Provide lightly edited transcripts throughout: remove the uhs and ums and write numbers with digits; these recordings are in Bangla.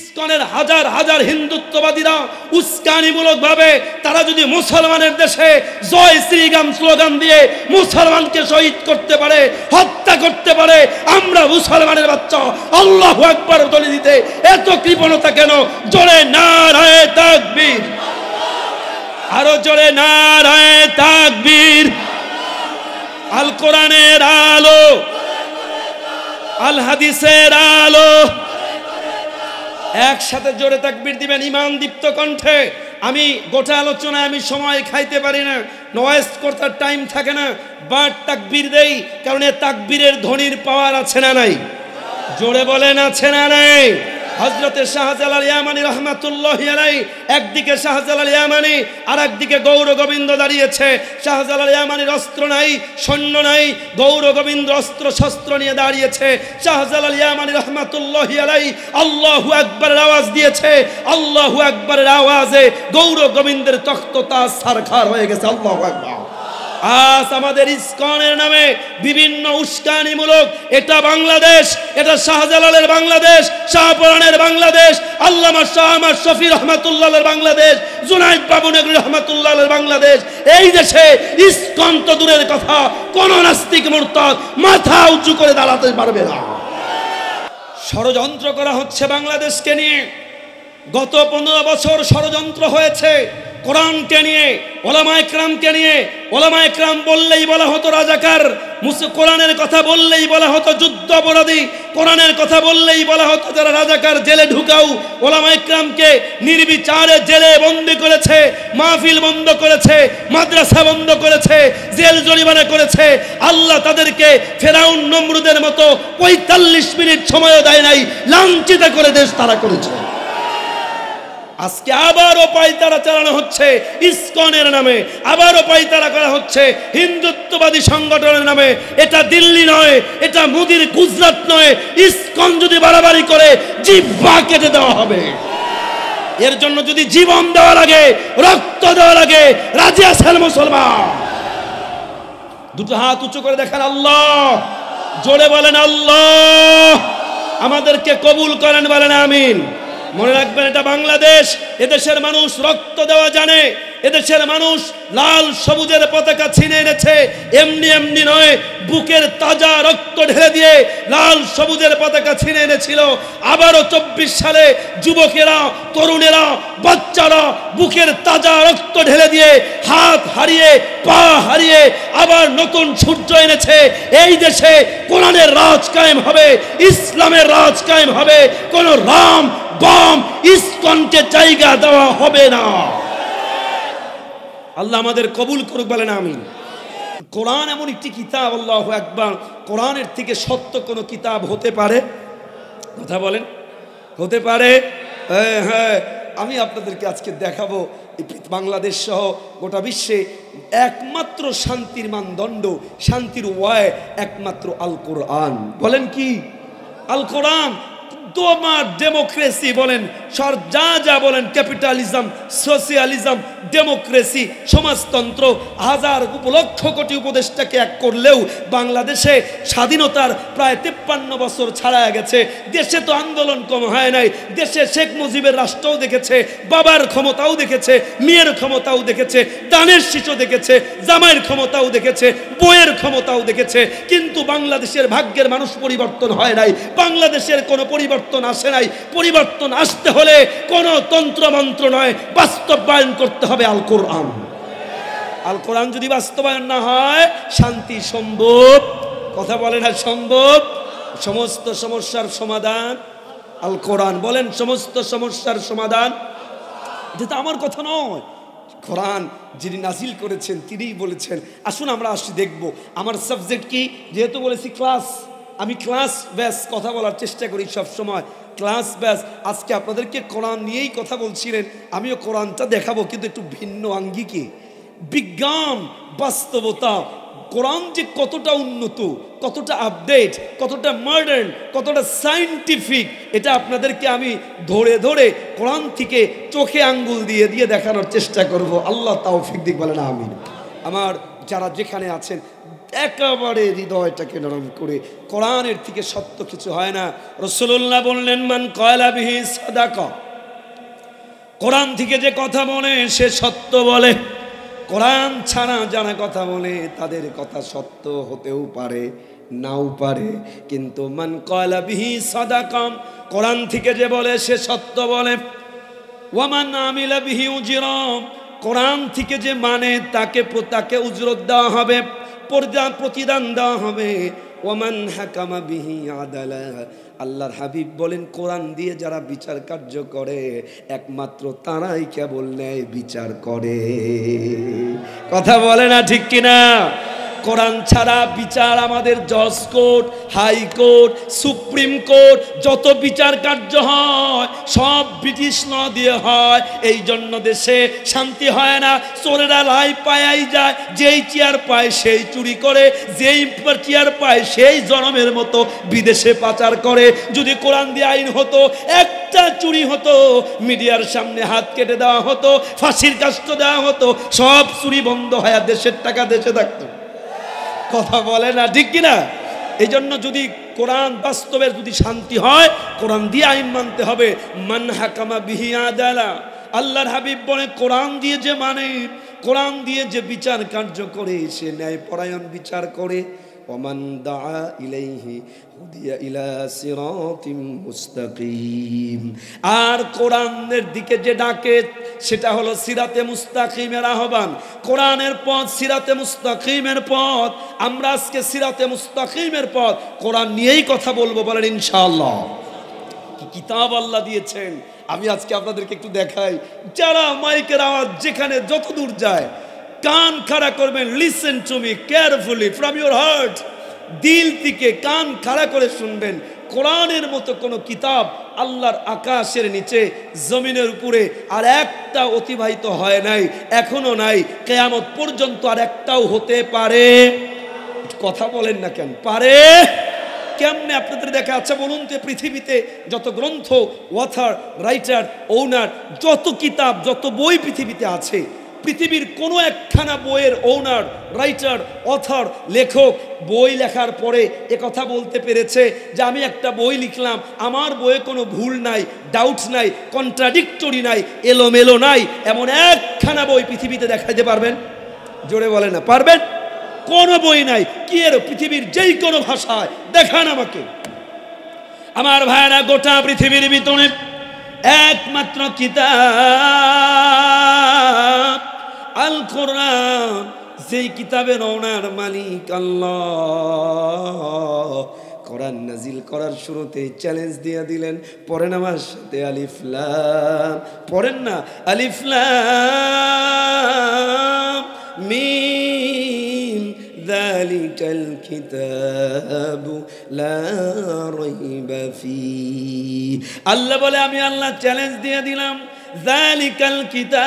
ইসকনের হাজার হাজার হিন্দুত্ববাদীরা উস্কানিমূলক ভাবে তারা যদি মুসলমানের দেশে জয় শ্রীরাম স্লোগান দিয়ে মুসলমানকে শহীদ করতে পারে, হত্যা করতে পারে, আমরা মুসলমানের বাচ্চা আল্লাহু আকবার বলে দিতে এত কৃপণতা কেন? জোরে নারায়ে তাকবীর, আরো জোরে নারায়ে তাকবীর। আল কোরআনের আলো, আল হাদিসের আলো, একসাথে জোরে তাকবীর দিবেন ঈমান দীপ্ত কণ্ঠে। আমি গোটা আলোচনায় আমি সময় খাইতে পারি না, নয়েজ করতে টাইম থাকে না, বাট তাকবীর দেই, কারণ এই তাকবীরের ধ্বনির পাওয়ার আছে না নাই? জোরে বলেন আছে না নাই? হযরতে শাহজালাল ইয়ামানী রহমাতুল্লাহি আলাইহি, একদিকে শাহজালাল ইয়ামানী আর একদিকে গৌর গোবিন্দ দাঁড়িয়েছে। শাহজালাল ইয়ামানীর অস্ত্র নাই, সৈন্য নাই, গৌর গোবিন্দ অস্ত্র শস্ত্র নিয়ে দাঁড়িয়েছে। শাহজালাল ইয়ামানী রহমাতুল্লাহি আলাইহি আল্লাহু আকবারের আওয়াজ দিয়েছে, আল্লাহু আকবারের আওয়াজে গৌর গোবিন্দের তখ্ত তাজ সারখার হয়ে গেছে। আল্লাহু আকবার। আজ আমাদের ইসকনের নামে বিভিন্ন উস্কানিমূলক, এটা বাংলাদেশ, এটা শাহজালালের বাংলাদেশ, শাহপরানের বাংলাদেশ, আল্লামা শাহ আহমদ শফি রহমাতুল্লাহের বাংলাদেশ, জুনাইদ বাবু নগরী রহমাতুল্লাহের বাংলাদেশ। এই দেশে ইসকন তো দূরের কথা, কোন নাস্তিক মুরতাদ মাথা উঁচু করে দাঁড়াতে পারবে না। ষড়যন্ত্র করা হচ্ছে বাংলাদেশকে নিয়ে। গত 15 বছর ষড়যন্ত্র হয়েছে কোরআনকে নিয়ে, ওলামায়ে কেরামকে নিয়ে। ওলামায়ে কেরাম বললেই বলা হতো রাজাকার, কোরআনের কথা বললেই বলা হতো যুদ্ধ অপরাধী, কোরআনের কথা বললেই বলা হতো যারা রাজাকার জেলে ঢুকাও। ওলামায়ে কেরামকে নির্বিচারে জেলে বন্দী করেছে, মাহফিল বন্ধ করেছে, মাদ্রাসা বন্ধ করেছে, জেল জরিমানা করেছে। আল্লাহ তাদেরকে ফেরাউন নমরুদের মতো 45 মিনিট সময়ও দেয় নাই, লাঞ্ছিত করে দেশ তারা করেছে। আজকে আবারও পায়তারা চালানো হচ্ছে ইসকনের নামে, আবারও পায়তারা করা হচ্ছে হিন্দুত্ববাদী সংগঠনের নামে। এটা দিল্লি নয়, এটা মোদির গুজরাট নয়। ইসকন যদি বাড়াবাড়ি করে জিহ্বা কেটে দেওয়া হবে। এর জন্য যদি জীবন দেওয়া লাগে, রক্ত দেওয়া লাগে, রাজি আছেন মুসলমান? দুটো হাত উঁচু করে দেখেন আল্লাহ, জোরে বলেন আল্লাহ, আমাদেরকে কবুল করেন, বলেন আমিন। মনে রাখবেন এটা বাংলাদেশ, এদেশের মানুষ রক্ত দেওয়া জানে, এদেশের মানুষ লাল সবুজের পতাকা ছিনে এনেছে। এমনি এমনি নয়, বুকের তাজা রক্ত ঢেলে দিয়ে লাল সবুজের পতাকা ছিনে এনেছিল। আবারও 24 সালে যুবকেরা, তরুণেরা, বাচ্চারা বুকের তাজা রক্ত ঢেলে দিয়ে হাত হারিয়ে, পা হারিয়ে আবার নতুন সূর্য এনেছে। এই দেশে কোরআনের রাজ কায়েম হবে, ইসলামের রাজ কায়েম হবে। কোন রাম বাম ইসকনকে জায়গা দেওয়া হবে না। আল্লাহ আমাদের কবুল করুক, বলেন আমিন। কোরআন এমন একটি কিতাব, আল্লাহু আকবার, কোরআনের থেকে সত্য কোনো কিতাব হতে পারে? কথা বলেন, হতে পারে? হ্যাঁ, আমি আপনাদেরকে আজকে দেখাবো বাংলাদেশ সহ গোটা বিশ্বে একমাত্র শান্তির মানদণ্ড, শান্তির ওয়ায় একমাত্র আল কোরআন। বলেন কি? আল কোরআন। তোমার ডেমোক্রেসি বলেন, যা যা বলেন, ক্যাপিটালিজম, সোশিয়ালিজম, ডেমোক্রেসি, সমাজতন্ত্র, হাজার লক্ষ কোটি উপদেষ্টাকে এক করলেও বাংলাদেশে স্বাধীনতার প্রায় 53 বছর ছাড়া গেছে। দেশে তো আন্দোলন কম হয় নাই। দেশে শেখ মুজিবের রাষ্ট্রও দেখেছে, বাবার ক্ষমতাও দেখেছে, মেয়ের ক্ষমতাও দেখেছে, দানের শীষও দেখেছে, জামাইয়ের ক্ষমতাও দেখেছে, বইয়ের ক্ষমতাও দেখেছে। কিন্তু বাংলাদেশের ভাগ্যের মানুষ পরিবর্তন হয় নাই, বাংলাদেশের কোনো পরিবর্তন আসে নাই। পরিবর্তন আসতে হলে কোনো তন্ত্র মন্ত্র নয়, বাস্তবায়ন করতে হবে আল কোরআন। আল কোরআন যদি বাস্তবায়ন না হয় শান্তি সম্ভব? কথা বলেন, আর সম্ভব? সমস্ত সমস্যার সমাধান আল কোরআন। বলেন, সমস্ত সমস্যার সমাধান। এটা তো আমার কথা নয়, কোরআন যিনি নাজিল করেছেন তিনিই বলেছেন। আসুন আমরা আসি দেখব। আমার সাবজেক্ট কি? যেহেতু বলেছি ক্লাস, আমি ক্লাস ব্যাস কথা বলার চেষ্টা করি সব সময়, ক্লাস ব্যাস। আজকে আপনাদেরকে কোরআন নিয়েই কথা বলছিলেন, আমিও কোরআনটা দেখাবো, কিন্তু একটু ভিন্ন আঙ্গিকে। বিজ্ঞান, বাস্তবতা, কোরআন যে কতটা উন্নত, কতটা আপডেট, কতটা মডার্ন, কতটা সায়েন্টিফিক, এটা আপনাদেরকে আমি ধরে ধরে কোরআন থেকে চোখে আঙ্গুল দিয়ে দিয়ে দেখানোর চেষ্টা করব। আল্লাহ তৌফিক দিক, বলেন আমিন। আমার যারা যেখানে আছেন একেবারে হৃদয়টাকে নরম করে। কোরআনের থেকে সত্য কিছু হয় না। রাসূলুল্লাহ বললেন, মান কয়লা বিহি সাদাকা, কোরআন থেকে যে কথা বলে সে সত্য বলে। কোরআন ছাড়া যারা কথা বলে তাদের কথা সত্য হতেও পারে, নাও পারে, কিন্তু মান কয়লা বিহি সাদাকা, কোরআন থেকে যে বলে সে সত্য বলে। ওয়ামান আমিলা বিহি উজরা, কোরআন থেকে যে মানে তাকে উজরত দেওয়া হবে, প্রতিদান দেওয়া হবে। ওয়ামান হাকামা বিহি আদালা, আল্লাহর হাবিব বলেন কোরআন দিয়ে যারা বিচার কার্য করে একমাত্র তারাই কেবল ন্যায় বিচার করে। কথা বলে না ঠিক কিনা? কোরআন ছাড়া বিচার আমাদের জজ কোর্ট, হাইকোর্ট, সুপ্রিম কোর্ট, যত বিচার কার্য হয় সব ব্রিটিশ ল দিয়ে হয়। এই জন্য দেশে শান্তি হয় না, চোরেরা লাই পায়াই যায়, যেই চেয়ার পায় সেই চুরি করে, যেই চেয়ার পায় সেই জনমের মতো বিদেশে পাচার করে। যদি কোরআন দিয়ে আইন হতো, একটা চুরি হতো মিডিয়ার সামনে হাত কেটে দেওয়া হতো, ফাঁসির কাস্ট দেওয়া হতো, সব চুরি বন্ধ হয়, দেশের টাকা দেশে থাকতো। কথা বলে না ঠিক কিনা? এই জন্য যদি কোরআন বাস্তবের যদি শান্তি হয়, কোরআন দিয়ে আইন মানতে হবে। মান হাকামা বিহি আদালা, আল্লাহর হাবিব বলে কোরআন দিয়ে যে মানে, কোরআন দিয়ে যে বিচার কার্য করে সে ন্যায়পরায়ণ বিচার করে। ওমান দাআ ইলাইহি হুদিয়া ইলা সিরাতিম মুস্তাকিম, আর কোরআনের দিকে যে ডাকে সেটা হলো সিরাতে মুস্তাকিমের আহ্বান। কোরআনের পথ সিরাতে মুস্তাকিমের পথ। আমরা আজকে সিরাতে মুস্তাকিমের পথ কোরআন নিয়েই কথা বলবো, বলেন ইনশাআল্লাহ। কি কিতাব আল্লাহ দিয়েছেন, আমি আজকে আপনাদেরকে একটু দেখাই। যারা মাইকের আওয়াজ যেখানে যত দূর যায় কান খাড়া করবেন, listen to me carefully from your heart, দিল থেকে কান খাড়া করে শুনবেন। কোরআনের মতো কোনো কিতাব আল্লাহর আকাশের নিচে জমিনের উপরে আর একটা অতিবাহিত হয় নাই, এখনো নাই, কিয়ামত পর্যন্ত আর একটাও হতে পারে। কথা বলেন না কেন? পারে কেমনে আপনাদের দেখা? আচ্ছা বলুন তো, পৃথিবীতে যত গ্রন্থ, অথর, রাইটার, ওনার, যত কিতাব, যত বই পৃথিবীতে আছে, পৃথিবীর কোনো একখানা বইয়ের ওনার, রাইটার, অথর, লেখক বই লেখার পরে কথা বলতে পেরেছে যে আমি একটা বই লিখলাম, আমার বইয়ে কোনো ভুল নাই, ডাউটস নাই, কন্ট্রাডিক্টরি নাই, এলোমেলো নাই, এমন একখানা বই পৃথিবীতে দেখাইতে পারবেন? জোরে বলে না, পারবেন? কোনো বই নাই। কি এর পৃথিবীর যেই কোনো ভাষায় দেখান আমাকে। আমার ভাইরা, গোটা পৃথিবীর ভিতরে একমাত্র কিতাব আল কোরআন, যেই কিতাবের ওনার মালিক আল্লাহ। কোরআন নাজিল করার শুরুতে চ্যালেঞ্জ দিয়ে দিলেন, পড়েন আমার সাথে আলিফ লাম, পড়েন না, আলিফ লাম মিম যালিকাল কিতাবু লা রাইবা ফীহি। আল্লাহ বলে আমি আল্লাহ চ্যালেঞ্জ দিয়ে দিলাম, যালিকাল কিতাব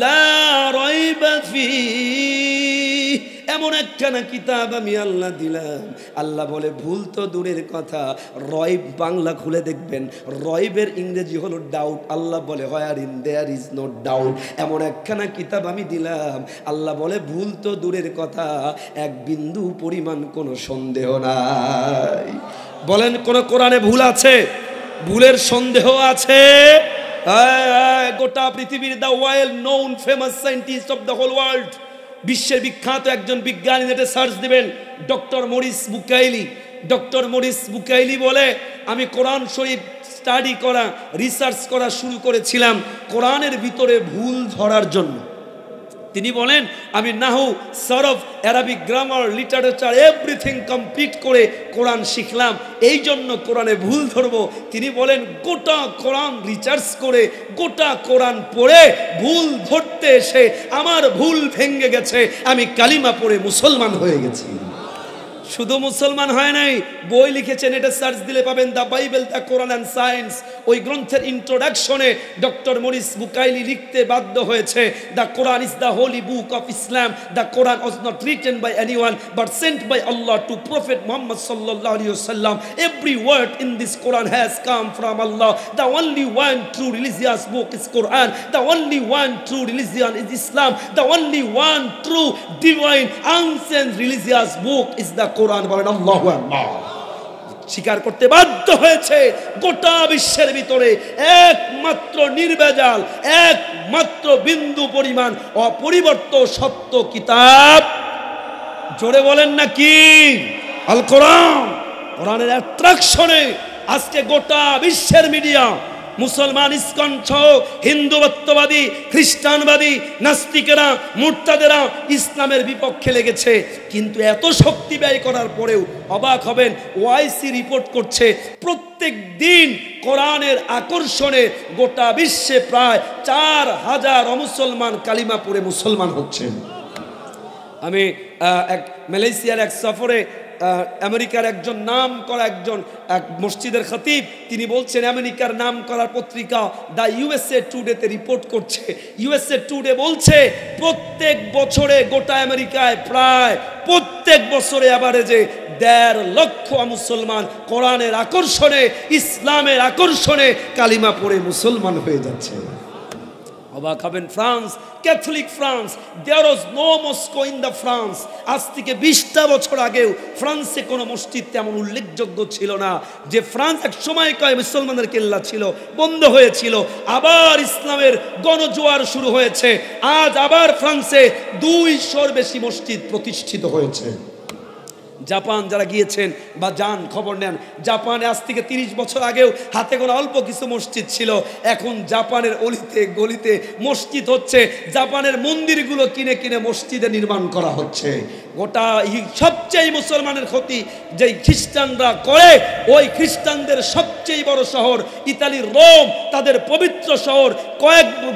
লা রাইবা ফীহি, এমন একখানা কিতাব আমি আল্লাহ দিলাম। আল্লাহ বলে ভুল তো দূরের কথা, রয়ব বাংলা খুলে দেখবেন, রয়বের ইংরেজি হলো ডাউট। আল্লাহ বলে wherein there is no doubt, এমন একখানা কিতাব আমি দিলাম। আল্লাহ বলে ভুল তো দূরের কথা, এক বিন্দু পরিমাণ কোনো সন্দেহ নাই। বলেন কোন কোরআনে ভুল আছে? ভুলের সন্দেহ আছে? গোটা পৃথিবীর the well known famous scientist of the whole world, বিশ্বের বিখ্যাত একজন বিজ্ঞানী, নেটে সার্চ দিবেন, doctor Maurice Bucaille. Doctor Maurice Bucaille বলে আমি কোরআন শরীফ স্টাডি করা, রিসার্চ করা শুরু করেছিলাম কোরআনের ভিতরে ভুল ধরার জন্য। তিনি বলেন আমি নাহু, সরফ, Arabic grammar, literature everything complete করে কোরআন শিখলাম, এই জন্য কোরআনে ভুল ধরবো। তিনি বলেন গোটা কোরআন রিসার্চ করে, গোটা কোরআন পড়ে ভুল ধরতে এসে আমার ভুল ভেঙে গেছে, আমি কালিমা পড়ে মুসলমান হয়ে গেছি। শুধু মুসলমান হয় নাই, বই লিখেছেন, এটা সার্চ দিলে পাবেন, the Bible, the Quran and science, ওই গ্রন্থের ইন্ট্রোডাকশনে ডক্টর মরিস বুকাইলি লিখতে বাধ্য হয়েছে, the Quran is the holy book of Islam, the Quran was not written by anyone but sent by Allah to prophet Muhammad সাল্লাল্লাহু আলাইহি ওয়াসাল্লাম। Every word in this Quran has come from Allah. The only one true religious book is Quran, the only one true religion is Islam, the only one true divine ancient religious book is the Quran. বলেন আল্লাহু আকবার। স্বীকার করতে বাধ্য হয়েছে গোটা বিশ্বের ভিতরে একমাত্র নির্ভেজাল, একমাত্র বিন্দু পরিমাণ অপরিবর্ত সত্য কিতাব, জোরে বলেন না কি, আল কোরআন। কোরআনের অ্যাট্রাকশনে আজকে গোটা বিশ্বের মিডিয়া মুসলমান ইসকন সহ হিন্দুত্ববাদী, খ্রিস্টানবাদী, নাস্তিকেরা, মুরতাদেরা ইসলামের বিপক্ষে লেগেছে। কিন্তু এত শক্তি ব্যয় করার পরেও অবাক হবেন, ওআইসি রিপোর্ট করছে প্রত্যেক দিন কোরআনের আকর্ষণে গোটা বিশ্বে প্রায় 4000 অমুসলমান কালিমা পড়ে মুসলমান হচ্ছেন। আমি এক মালয়েশিয়ার এক সফরে আমেরিকার একজন নাম করা এক মসজিদের খতিব তিনি বলছেন, আমেরিকার নাম করার পত্রিকা দ্য ইউএসএ টুডেতে রিপোর্ট করছে, ইউএসএ টুডে বলছে প্রত্যেক বছরে গোটা আমেরিকায় প্রায় প্রত্যেক বছরে অ্যাভারেজে 1.5 লক্ষ মুসলমান কোরআনের আকর্ষণে, ইসলামের আকর্ষণে কালিমা পড়ে মুসলমান হয়ে যাচ্ছে। অবাক হবেন, France, Catholic France, there was no mosque in the France. আজ থেকে 20টা বছর আগেও ফ্রান্সে কোনো মসজিদ তেমন উল্লেখযোগ্য ছিল না। যে ফ্রান্স এক সময় কয় মুসলমানের কেল্লা ছিল, বন্ধ হয়েছিল, আবার ইসলামের গণজোয়ার শুরু হয়েছে। আজ আবার ফ্রান্সে 200-র বেশি মসজিদ প্রতিষ্ঠিত হয়েছে। জাপান যারা গিয়েছেন বা যান খবর নেন, জাপানে আজ থেকে 30 বছর আগেও হাতে গোনা অল্প কিছু মসজিদ ছিল, এখন জাপানের অলিতে গলিতে মসজিদ হচ্ছে। জাপানের মন্দিরগুলো কিনে কিনে মসজিদে নির্মাণ করা হচ্ছে। গোটা সবচেয়ে মুসলমানের ক্ষতি যে খ্রিস্টানরা করে, ওই খ্রিস্টানদের সবচেয়ে বড় শহর ইতালির রোম, তাদের পবিত্র শহর,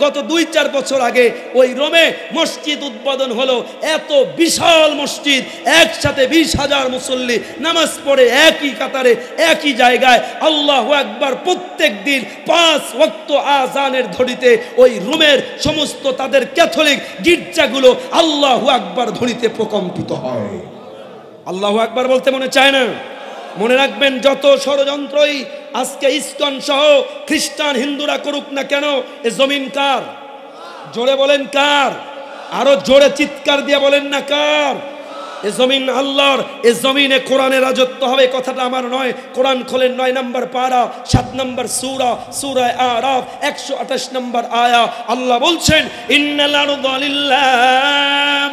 গত 2-4 বছর আগে ওই রোমে মসজিদ উদ্বোধন হলো। এত বিশাল মসজিদ, একসাথে 20,000 মুসল্লি নামাজ পড়ে একই কাতারে একই জায়গায় আল্লাহু আকবার প্রত্যেক দিন 5 ওয়াক্ত আযানের ধ্বনিতে ওই রোমের সমস্ত তাদের ক্যাথলিক গির্জাগুলো আল্লাহু আকবার ধ্বনিতে প্রকম্পিত হয়। আল্লাহু আকবার বলতে মনে চায় না? মনে রাখবেন, যত ষড়যন্ত্রই আজকে ইসকন সহ খ্রিস্টান হিন্দুরা করুক না কেন, এ জমিন কার? জোরে বলেন কার? আরো জোরে চিৎকার দিয়ে বলেন না কার? এ জমিন আল্লাহর। এ জমিনে কোরআনের রাজত্ব হবে, কথাটা আমার নয়। কোরআন খোলেন 9 নম্বর পারা 7 নম্বর সূরা, সূরা আরাফ 128 নম্বর আয়া। আল্লাহ বলছেন, ইন্নাল আরদা লিল্লাহ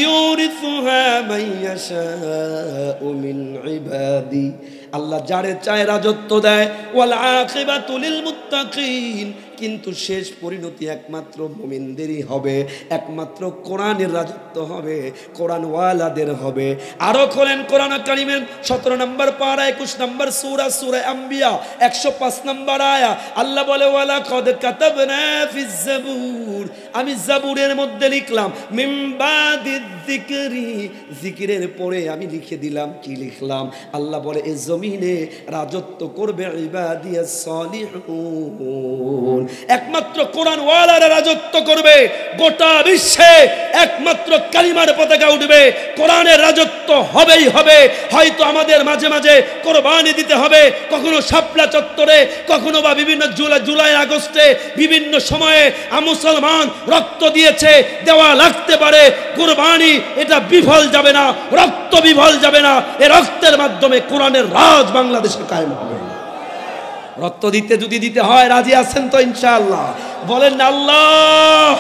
ইউরিসুহা মান ইয়াশাউ মিন ইবাদি। আল্লাহ যারে চায় রাজত্ব দেয়। ওয়াল আকিবাতু লিল মুত্তাকিন, কিন্তু শেষ পরিণতি একমাত্র মুমিনদেরই হবে, একমাত্র কোরআনের রাজত্ব হবে, কোরআন ওয়ালাদের হবে। আরো খোলেন কোরআন কারীমের 17 নম্বর পারা 21 নম্বর সূরা, সূরা আম্বিয়া 105 নম্বর আয়া। আল্লাহ বলে, ওয়ালা কদ কাতাবনা ফিজ জাবুর, আমি জাবুরের মধ্যে লিখলাম, মিন বাদিয যিকরি, জিকিরের পরে আমি লিখে দিলাম। কি লিখলাম? আল্লাহ বলে, এই জমিনে রাজত্ব করবে ইবাদিয়াস সালিহুন, একমাত্র কোরআন ওয়ালারা রাজত্ব করবে। গোটা বিশ্বে একমাত্র কালিমার পতাকা উঠবে, কোরআনের রাজত্ব হবেই হবে। হয়তো আমাদের মাঝে মাঝে কোরবানি দিতে হবে, কখনো শাপলা চত্বরে, কখনো বা বিভিন্ন জুলাই আগস্টে বিভিন্ন সময়ে মুসলমান রক্ত দিয়েছে, দেওয়া লাগতে পারে। কোরবানি এটা বিফল যাবে না, রক্ত বিফল যাবে না। এই রক্তের মাধ্যমে কোরআনের রাজ বাংলাদেশে কায়েম হবে। রক্ত দিতে যদি দিতে হয়, রাজি আছেন তো ইনশাআল্লাহ? বলেন আল্লাহ,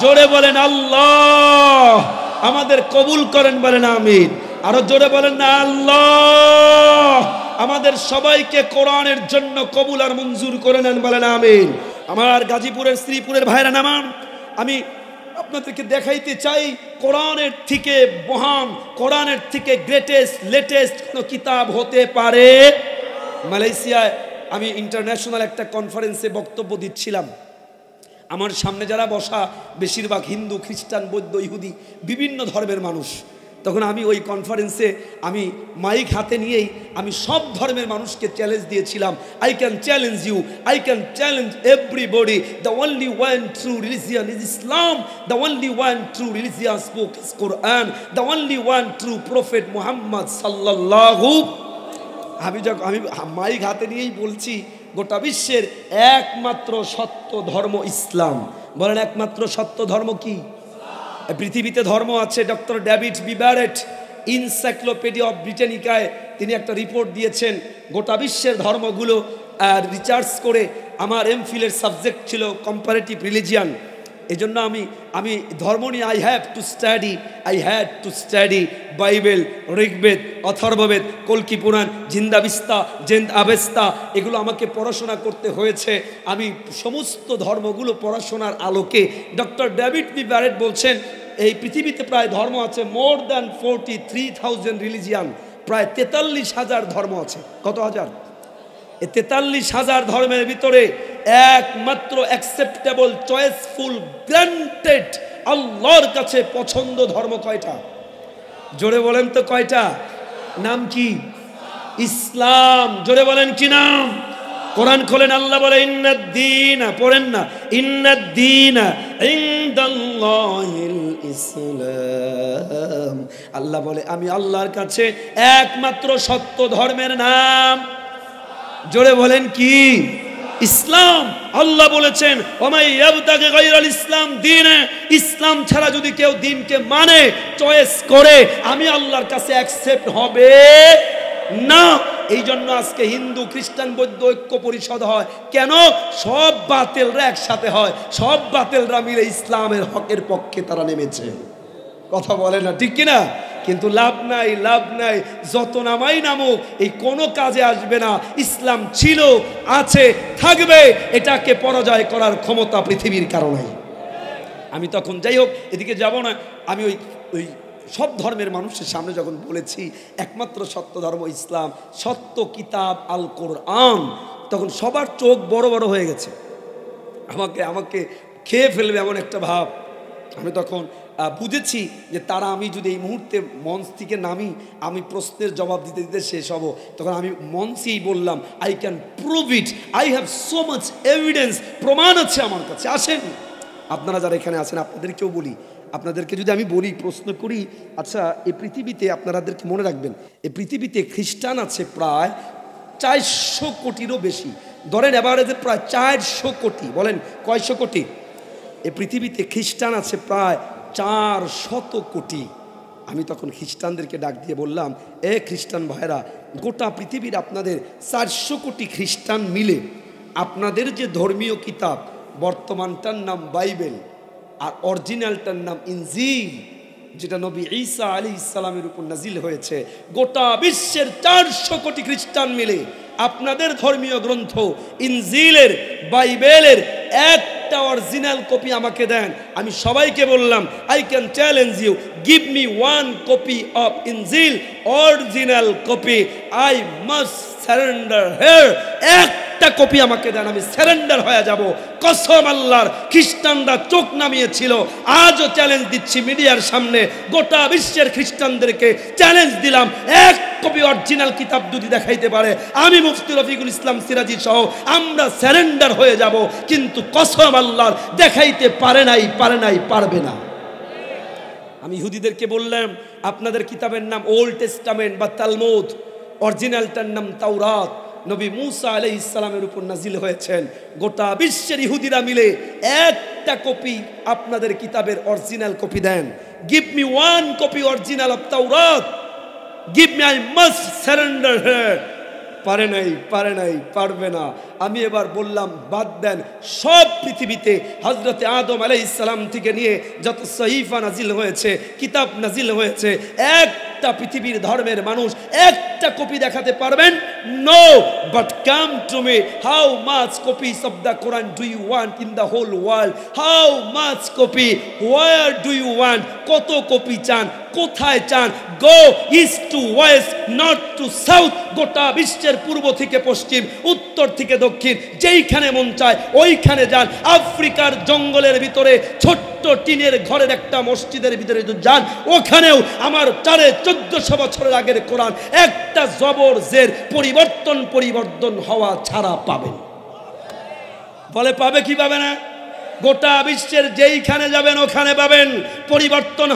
জোরে বলেন আল্লাহ, আমাদের কবুল করেন, বলেন আমিন। আরো জোরে বলেন না আল্লাহ, আমাদের সবাইকে কোরআনের জন্য কবুল আর মঞ্জুর করে নেন, বলেন আমিন। আমার গাজীপুরের শ্রীপুরের ভাইরা নামান, আমি আপনাদেরকে দেখাইতে চাই কোরআনের থেকে মহান, কোরআনের থেকে গ্রেটেস্ট লেটেস্ট কোনো কিতাব হতে পারে। মালয়েশিয়ায় আমি ইন্টারন্যাশনাল একটা কনফারেন্সে বক্তব্য দিচ্ছিলাম। আমার সামনে যারা বসা বেশিরভাগ হিন্দু, খ্রিস্টান, বৌদ্ধ, ইহুদি, বিভিন্ন ধর্মের মানুষ। তখন আমি ওই কনফারেন্সে আমি মাইক হাতে নিয়েই আমি সব ধর্মের মানুষকে চ্যালেঞ্জ দিয়েছিলাম, I can challenge you, I can challenge everybody, the only one true religion is Islam, the only one true religious book is Quran, the only one true prophet Muhammad সাল্লাল্লাহু। আমি মাইক হাতে নিয়েই বলছি, গোটা বিশ্বের একমাত্র সত্য ধর্ম ইসলাম। বলেন একমাত্র সত্য ধর্ম কি? পৃথিবীতে ধর্ম আছে। Doctor David B Barrett encyclopedia of ব্রিটানিকায় তিনি একটা রিপোর্ট দিয়েছেন, গোটা বিশ্বের ধর্মগুলো রিসার্চ করে। আমার এমফিলের সাবজেক্ট ছিল কম্পারেটিভ রিলিজিয়ান। এই জন্য আমি ধর্ম নিয়ে I had to study Bible, Rigveda, Atharvaveda, কল্কি পুরাণ, জিন্দাবিস্তা, জেন্দ আবেস্তা, এগুলো আমাকে পড়াশোনা করতে হয়েছে। আমি সমস্ত ধর্মগুলো পড়াশোনার আলোকে ডক্টর ডেভিড বি ব্যারেট বলছেন এই পৃথিবীতে প্রায় ধর্ম আছে মোর দ্যান 43,000 রিলিজিয়ান, প্রায় 43,000 ধর্ম আছে। কত হাজার? এই 43,000 ধর্মের ভিতরে একমাত্র অ্যাকসেপ্টেবল, চয়েসফুল, গ্রান্টেড, আল্লাহর কাছে পছন্দ ধর্ম কয়টা? জোরে বলেন তো কয়টা? নাম কি? ইসলাম। জোরে বলেন কি নাম? কোরআন খোলেন, আল্লাহ বলে ইন্নাদ-দীন, পড়েন না, ইন্নাদ-দীন ইনদাল্লাহিল ইসলাম। আল্লাহ বলে আমি আল্লাহর কাছে একমাত্র সত্য ধর্মের নাম, জোরে বলেন কি? ইসলাম। আল্লাহ বলেছেন ওমাই ইয়াবতাগি গায়রাল ইসলাম দীনা, ইসলাম ছাড়া যদি কেউ দিনকে মানে, চয়েস করে, আমি আল্লাহর কাছে অ্যাকসেপ্ট হবে না। এই জন্য আজকে হিন্দু, খ্রিস্টান, বৌদ্ধ ঐক্য পরিষদ হয় কেন? সব বাতিলরা একসাথে হয়, সব বাতিলরা মিলে ইসলামের হকের পক্ষে তারা নেমেছে। কথা বলে না, ঠিক কিনা? কিন্তু লাভ নাই, যত নামাই নামুক এই কোনো কাজে আসবে না। ইসলাম ছিল, আছে, থাকবে, এটাকে পরাজয় করার ক্ষমতা পৃথিবীর কারণে। আমি তখন যাই হোক এদিকে যাব না, আমি ওই সব ধর্মের মানুষের সামনে যখন বলেছি একমাত্র সত্য ধর্ম ইসলাম, সত্য কিতাব আল কোরআন, তখন সবার চোখ বড় বড় হয়ে গেছে, আমাকে খেয়ে ফেলবে এমন একটা ভাব। আমি তখন বুঝেছি যে তারা, আমি যদি এই মুহূর্তে মঞ্চ থেকে নামি, আমি প্রশ্নের জবাব দিতে দিতে শেষ হব। তখন আমি মঞ্চেই বললাম I can prove it, I have so much evidence, প্রমাণ আছে আমার কাছে, আসেন। আপনারা যারা এখানে আছেন আপনাদেরকেও বলি, আপনাদেরকে যদি আমি বলি, প্রশ্ন করি, আচ্ছা এই পৃথিবীতে, আপনাদেরকে মনে রাখবেন, এই পৃথিবীতে খ্রিস্টান আছে প্রায় 400 কোটিরও বেশি, ধরেন এভারেজে প্রায় 400 কোটি। বলেন কয়শো কোটি? এই পৃথিবীতে খ্রিস্টান আছে প্রায় 400 কোটি। আমি তখন খ্রিস্টানদেরকে ডাক দিয়ে বললাম, এ খ্রিস্টান ভাইরা, গোটা পৃথিবীর আপনাদের 400 কোটি খ্রিস্টান মিলে আপনাদের যে ধর্মীয় কিতাব, বর্তমানটার নাম বাইবেল আর অরিজিনালটার নাম ইনজিল, যেটা নবী ঈসা আলাইহিস সালামের উপর নাজিল হয়েছে, গোটা বিশ্বের 400 কোটি খ্রিস্টান মিলে আপনাদের ধর্মীয় গ্রন্থ ইনজিলের, বাইবেলের একটা অরিজিনাল কপি আমাকে দেন। আমি সবাইকে বললাম I can challenge you, give me 1 copy of Injil, original copy, I must surrender here. একটা কপি আমাকে দেন, আমি সারেন্ডার হয়ে যাব। কসম আল্লাহর, খ্রিস্টানরা চোখ নামিয়েছিল। আজও চ্যালেঞ্জ দিচ্ছি মিডিয়ার সামনে, গোটা বিশ্বের খ্রিস্টানদেরকে চ্যালেঞ্জ দিলাম, এক কপি অরিজিনাল কিতাব যদি দেখাইতে পারে, আমি মুফতি রফিকুল ইসলাম সিরাজি সহ আমরা সারেন্ডার হয়ে যাব। কিন্তু কসম আল্লাহর, দেখাইতে পারে নাই, পারবে না। আমি ইহুদিদেরকে বললাম আপনাদের কিতাবের নাম ওল্ড টেস্টামেন্ট বা তালমুদ, অরিজিনালটার নাম তাওরাত, নবী মুসা আলাইহিস সালামের উপর নাজিল হয়েছেন। গোটা বিশ্বের ইহুদিরা মিলে একটা কপি আপনাদের কিতাবের অরিজিনাল কপি দেন। Give me 1 copy original of Tawrat, give me, I must surrender here. পারে নাই, পারবে না। আমি এবার বললাম বাদ দেন, সব পৃথিবীতে হযরতে আদম আলাইহিস সালাম থেকে নিয়ে যত সহিফা নাজিল হয়েছে, কিতাব নাজিল হয়েছে, একটা পৃথিবীর ধর্মের মানুষ, একটা কপি দেখাতে পারবেন? No, but come to me, how much copies of the Quran do you want in the whole world? How much copy, where do you want? কত কপি চান, কোথায় চান? Go east to west, north to south, গোটা বিশ্বের পূর্ব থেকে পশ্চিম, উত্তর থেকে দক্ষিণ, যেইখানে মন চায় ওইখানে যান। আফ্রিকার জঙ্গলের ভিতরে ছোট্ট টিনের ঘরের একটা মসজিদের ভিতরে যান, ওখানেও আমার 1400 বছরের আগের কোরআন একটা জবর জের পরিবর্তন হওয়া ছাড়া পাবেন। বলে পাবে কি পাবে না? গোটা বিশ্বের যেইখানে যাবেন ওখানে পাবেন, পরিবর্তন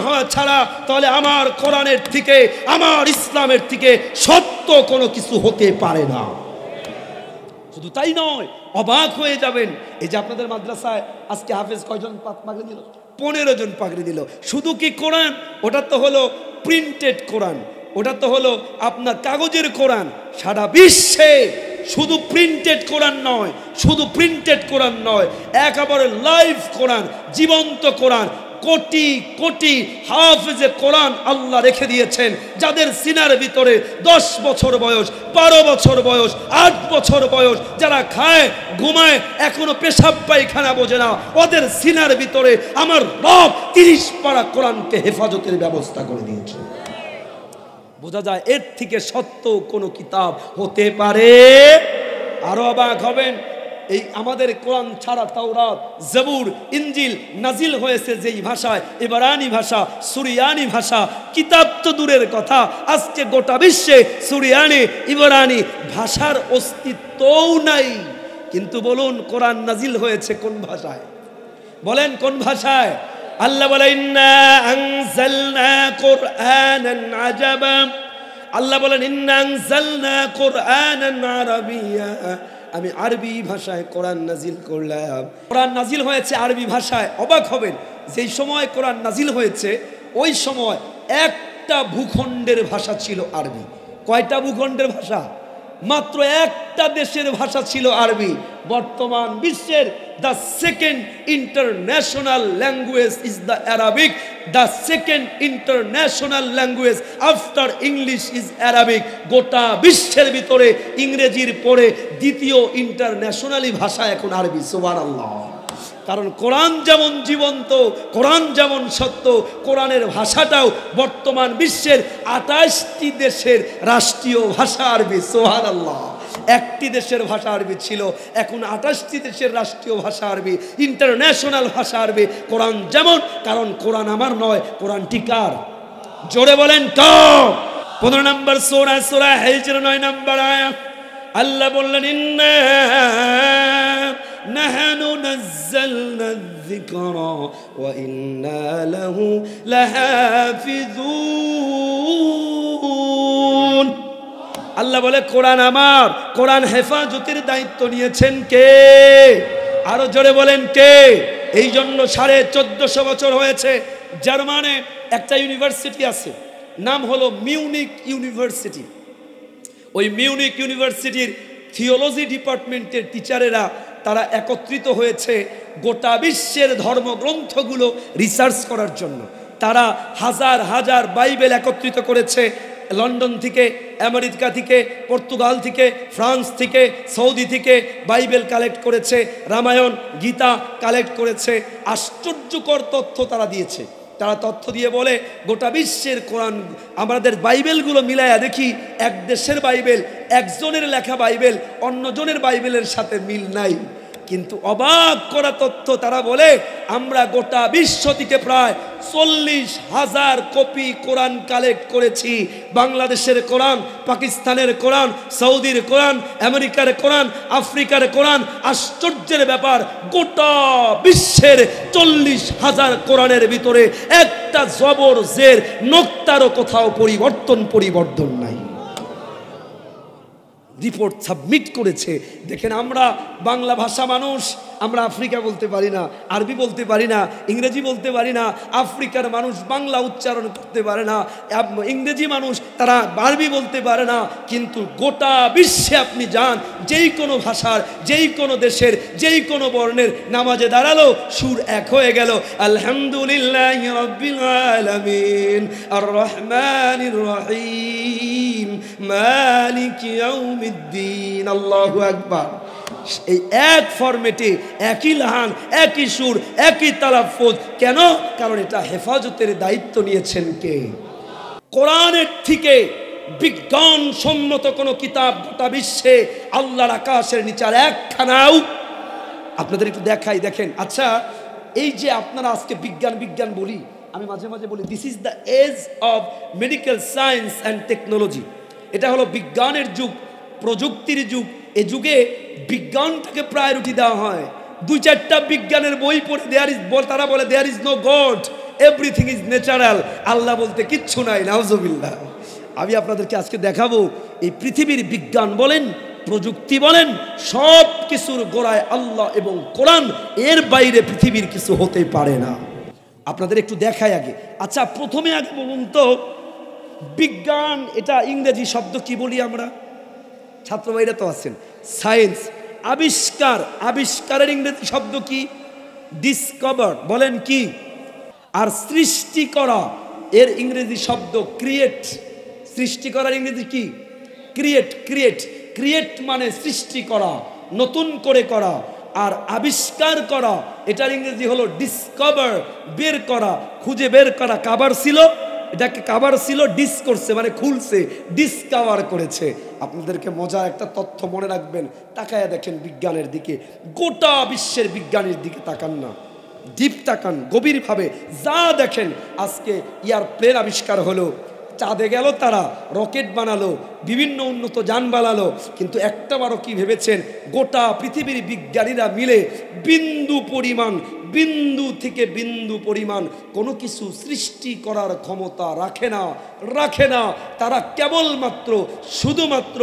হওয়া ছাড়া। তাহলে আমার কোরআনের থেকে, আমার ইসলামের থেকে সত্য কোনো কিছু হতে পারে না। শুধু তাই নয়, অবাক হয়ে যাবেন, এই যে আপনাদের মাদ্রাসায় আজকে হাফেজ কয়জন পাগড়ি দিল? 15 জন পাগড়ি দিল। শুধু কি কোরআন? ওটা তো হলো প্রিন্টেড কোরআন, ওটা তো হলো আপনার কাগজের কোরআন। সারা বিশ্বে শুধু প্রিন্টেড কোরআন নয়, একেবারে লাইভ কোরআন, জীবন্ত কোরআন। কোটি কোটি হাফেজে কোরআন আল্লাহ রেখে দিয়েছেন, যাদের সিনার ভিতরে 10 বছর বয়স, 12 বছর বয়স, 8 বছর বয়স, যারা খায় ঘুমায় এখনো পেশাব পায়খানা বোঝে না, ওদের সিনার ভিতরে আমার রব 30 পারা কোরআনকে হেফাজতের ব্যবস্থা করে দিয়েছে। বোঝা যায় এর থেকে সত্য কোনো কিতাব হতে পারে? আরো অবাক হবেন, এই আমাদের কোরআন ছাড়া তাওরাত, জবুর, ইনজিল নাজিল হয়েছে যেই ভাষায়, ইবরানি ভাষা, সুরিয়ানি ভাষা, কিতাব তো দূরের কথা, আজকে গোটা বিশ্বে সুরিয়ানি, ইবরানি ভাষার অস্তিত্বও নাই। কিন্তু বলুন কোরআন নাজিল হয়েছে কোন ভাষায়? বলেন কোন ভাষায়? আল্লাহ বলে ইন্না আনজালনা কুরআনান আজাবা, আল্লাহ বলেন ইন্না আনজালনা কুরআনান আরাবিয়্যা, আমি আরবি ভাষায় কোরআন নাজিল করলাম। কোরআন নাজিল হয়েছে আরবি ভাষায়। অবাক হবেন, যেই সময় কোরআন নাজিল হয়েছে ওই সময় একটা ভূখণ্ডের ভাষা ছিল আরবি। কয়টা ভূখণ্ডের ভাষা? মাত্র একটা দেশের ভাষা ছিল আরবি। বর্তমান বিশ্বের the second international language is the Arabic. The second international language after English is Arabic. গোটা বিশ্বের ভিতরে ইংরেজির পরে দ্বিতীয় ইন্টারন্যাশনালি ভাষা এখন আরবি। সুবহানাল্লাহ। কারণ কোরআন যেমন জীবন্ত, কোরআন যেমন সত্য, কোরআনের ভাষাটাও বর্তমান বিশ্বের 28টি দেশের রাষ্ট্রীয় ভাষা আরবি। সুবহানাল্লাহ। একটি দেশের ভাষা আরবি ছিল, এখন 28টি দেশের রাষ্ট্রীয় ভাষা আরবি, ইন্টারন্যাশনাল ভাষা আরবি। কোরআন যেমন, কারণ কোরআন আমার নয়, কোরআনটি কার? জোরে বলেন কার? 15 নম্বর সূরা হিজর 9 নম্বর আয়াত আল্লাহ বললেন ইন্না নাহনু নাযালনা যিকরা ওয়া ইন্না লাহু লাহাফিজুন। আল্লাহ বলে কোরআন আমার, কোরআন হেফাজতের দায়িত্ব নিয়েছেন কে? আরো জোরে বলেন কে? এই জন্য 1450 বছর হয়েছে জার্মানে একটা ইউনিভার্সিটি আছে, নাম হলো মিউনিক ইউনিভার্সিটি। ওই মিউনিক ইউনিভার্সিটির থিওলজি ডিপার্টমেন্টের টিচারেরা তারা একত্রিত হয়েছে গোটা বিশ্বের ধর্মগ্রন্থগুলো রিসার্চ করার জন্য। তারা হাজার হাজার বাইবেল একত্রিত করেছে, লন্ডন থেকে, আমেরিকা থেকে, পর্তুগাল থেকে, ফ্রান্স থেকে, সৌদি থেকে বাইবেল কালেক্ট করেছে, রামায়ণ, গীতা কালেক্ট করেছে। আশ্চর্যকর তথ্য তারা দিয়েছে। তারা তথ্য দিয়ে বলে গোটা বিশ্বের কোরআন, আমাদের বাইবেলগুলো মিলায়া দেখি, এক দেশের বাইবেল, একজনের লেখা বাইবেল অন্যজনের বাইবেলের সাথে মিল নাই। কিন্তু অবাক করা তথ্য, তারা বলে আমরা গোটা বিশ্ব থেকে প্রায় 40,000 কপি কোরআন কালেক্ট করেছি। বাংলাদেশের কোরআন, পাকিস্তানের কোরআন, সৌদির কোরআন, আমেরিকার কোরআন, আফ্রিকার কোরআন। আশ্চর্যের ব্যাপার, গোটা বিশ্বের 40,000 কোরআনের ভিতরে একটা জবর জের নোক্তারও কোথাও পরিবর্তন নাই। রিপোর্ট সাবমিট করেছে। দেখেন আমরা বাংলা ভাষা মানুষ, আমরা আফ্রিকা বলতে পারি না, আরবি বলতে পারি না, ইংরেজি বলতে পারি না। আফ্রিকার মানুষ বাংলা উচ্চারণ করতে পারে না, ইংরেজি মানুষ তারা আরবি বলতে পারে না, কিন্তু গোটা বিশ্বে আপনি যান, যেই কোনো ভাষার, যেই কোনো দেশের, যেই কোনো বর্ণের নামাজে দাঁড়ালো সুর এক হয়ে গেল। আলহামদুলিল্লাহি রাব্বিল আলামিন আর রহমানির রহিম মালিকি ইয়াউমিদ্দিন, আল্লাহু আকবার। এই এক ফরম্যাটে একই লাহান, একই সুর, একই তালাফুজ। কেন? কারণ এটা হেফাজতের দায়িত্ব নিয়েছেন কে? কোরআনের থেকে বিজ্ঞান সম্মত কোন কিতাব গোটা বিশ্বে আল্লাহর আকাশের নিচে আর একখানাও আপনাদের একটু দেখাই, দেখেন। আচ্ছা, এই যে আপনারা আজকে বিজ্ঞান বিজ্ঞান বলি, আমি মাঝে মাঝে বলি this is the age of medical science and technology. এটা হলো বিজ্ঞানের যুগ, প্রযুক্তির যুগ। এ যুগে বিজ্ঞানটাকে প্রায়োরিটি দেওয়া হয়। দুই চারটা বিজ্ঞানের বই পড়ে তারা বলে there is no God, everything is natural, আল্লাহ বলতে কিচ্ছু নাই, নাউজুবিল্লাহ। আমি আপনাদেরকে আজকে দেখাবো এই পৃথিবীর বিজ্ঞান বলেন, প্রযুক্তি বলেন, সব কিছুর গোড়ায় আল্লাহ এবং কোরআন, এর বাইরে পৃথিবীর কিছু হতে পারে না। আপনাদের একটু দেখাই আগে। আচ্ছা, প্রথমে আগে বলুন তো, বিজ্ঞান এটা ইংরেজি শব্দ কি বলি আমরা? ছাত্র ভাইরা তো আছেন। সায়েন্স, আবিষ্কার, আবিষ্কারের ইংরেজি শব্দ কি? ডিসকভার, বলেন কি? আর সৃষ্টি করা, এর ইংরেজি শব্দ ক্রিয়েট। সৃষ্টি করার ইংরেজি কি? ক্রিয়েট। ক্রিয়েট, ক্রিয়েট মানে সৃষ্টি করা, নতুন করে করা। আর আবিষ্কার করা, এটার ইংরেজি হলো ডিসকভার, বের করা, খুঁজে বের করা। কাবার ছিল, এটাকে কাবার ছিল, ডিস করছে মানে খুলছে, ডিসকভার করেছে। আপনাদেরকে মজার একটা তথ্য মনে রাখবেন, তাকায়া দেখেন বিজ্ঞানের দিকে, গোটা বিশ্বের বিজ্ঞানের দিকে তাকান না, ডিপ তাকান গভীরভাবে। যা দেখেন, আজকে এয়ারপ্লেন আবিষ্কার হলো, চাঁদে গেল তারা, রকেট বানালো, বিভিন্ন উন্নত যান বানালো, কিন্তু একটাবারও কি ভেবেছেন গোটা পৃথিবীর বিজ্ঞানীরা মিলে বিন্দু পরিমাণ, বিন্দু থেকে বিন্দু পরিমাণ কোনো কিছু সৃষ্টি করার ক্ষমতা রাখে না, রাখে না। তারা কেবলমাত্র শুধুমাত্র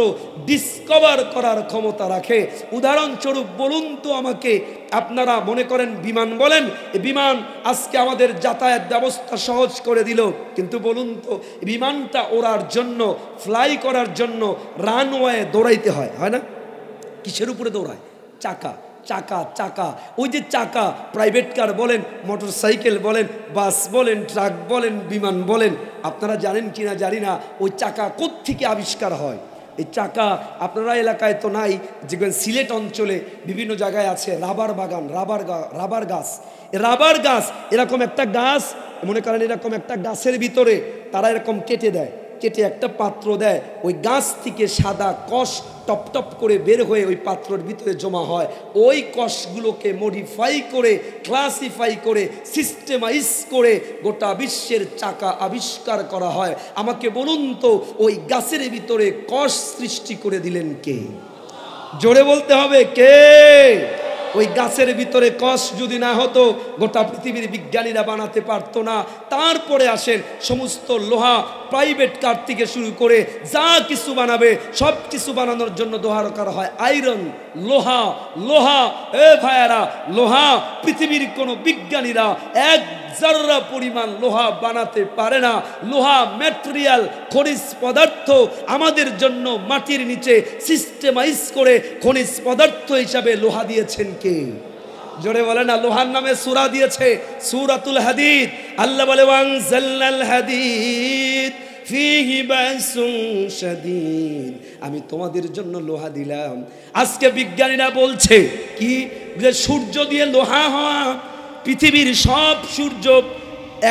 ডিসকভার করার ক্ষমতা রাখে। উদাহরণস্বরূপ বলুন তো আমাকে, আপনারা মনে করেন বিমান বলেন, এই বিমান আজকে আমাদের যাতায়াত ব্যবস্থা সহজ করে দিল, কিন্তু বলুন তো বিমানটা ওড়ার জন্য, ফ্লাই করার জন্য রানওয়ে দৌড়াইতে হয়, হয় না? কিসের উপরে দৌড়ায়? চাকা, চাকা, চাকা। ওই যে চাকা, প্রাইভেট কার বলেন, মোটর সাইকেল বলেন, বাস বলেন, ট্রাক বলেন, বিমান বলেন, আপনারা জানেন কিনা জানি না, ওই চাকা কোত্থেকে আবিষ্কার হয়? এই চাকা আপনারা এলাকায় তো নাই, যেখানে সিলেট অঞ্চলে বিভিন্ন জায়গায় আছে রাবার বাগান, রাবার গাছ। রাবার গাছ এরকম একটা গাছ, মনে করেন এরকম একটা গাছের ভিতরে তারা এরকম কেটে দেয়, কেটে একটা পাত্র দেয়, ওই গাছ থেকে সাদা কষ টপ টপ করে বের হয়ে ওই পাত্রের ভিতরে জমা হয়। ওই কষগুলোকে মডিফাই করে, ক্লাসিফাই করে, সিস্টেমাইজ করে গোটা বিশ্বের চাকা আবিষ্কার করা হয়। আমাকে বলুন তো, ওই গাছের ভিতরে কষ সৃষ্টি করে দিলেন কে? জোরে বলতে হবে, কে? ওই গাছের ভিতরে কষ যদি না হতো, গোটা পৃথিবীর বিজ্ঞানীরা বানাতে পারতো না। তারপরে আসেন সমস্ত লোহা, প্রাইভেট কার থেকে শুরু করে যা কিছু বানাবে, সব কিছু বানানোর জন্য দরকার হয় আয়রন, লোহা। লোহা, এ ভাইয়ারা, লোহা পৃথিবীর কোনো বিজ্ঞানীরা এক জাররা পরিমাণ লোহা বানাতে পারে না। লোহা ম্যাটেরিয়াল, খনিজ পদার্থ, আমাদের জন্য মাটির নিচে সিস্টেমাইজ করে খনিজ পদার্থ হিসাবে লোহা দিয়েছেন কে? জোরে বলে না। লোহার নামে সূরা দিয়েছে, সূরাতুল হাদিদ। আল্লাহ বলে ওয়ানজালনাল হাদিদ ফিহি বাসুন শাদীদ, আমি তোমাদের জন্য লোহা দিলাম। আজকে বিজ্ঞানীরা বলছে কি, যে সূর্য দিয়ে লোহা হওয়া, পৃথিবীর সব সূর্য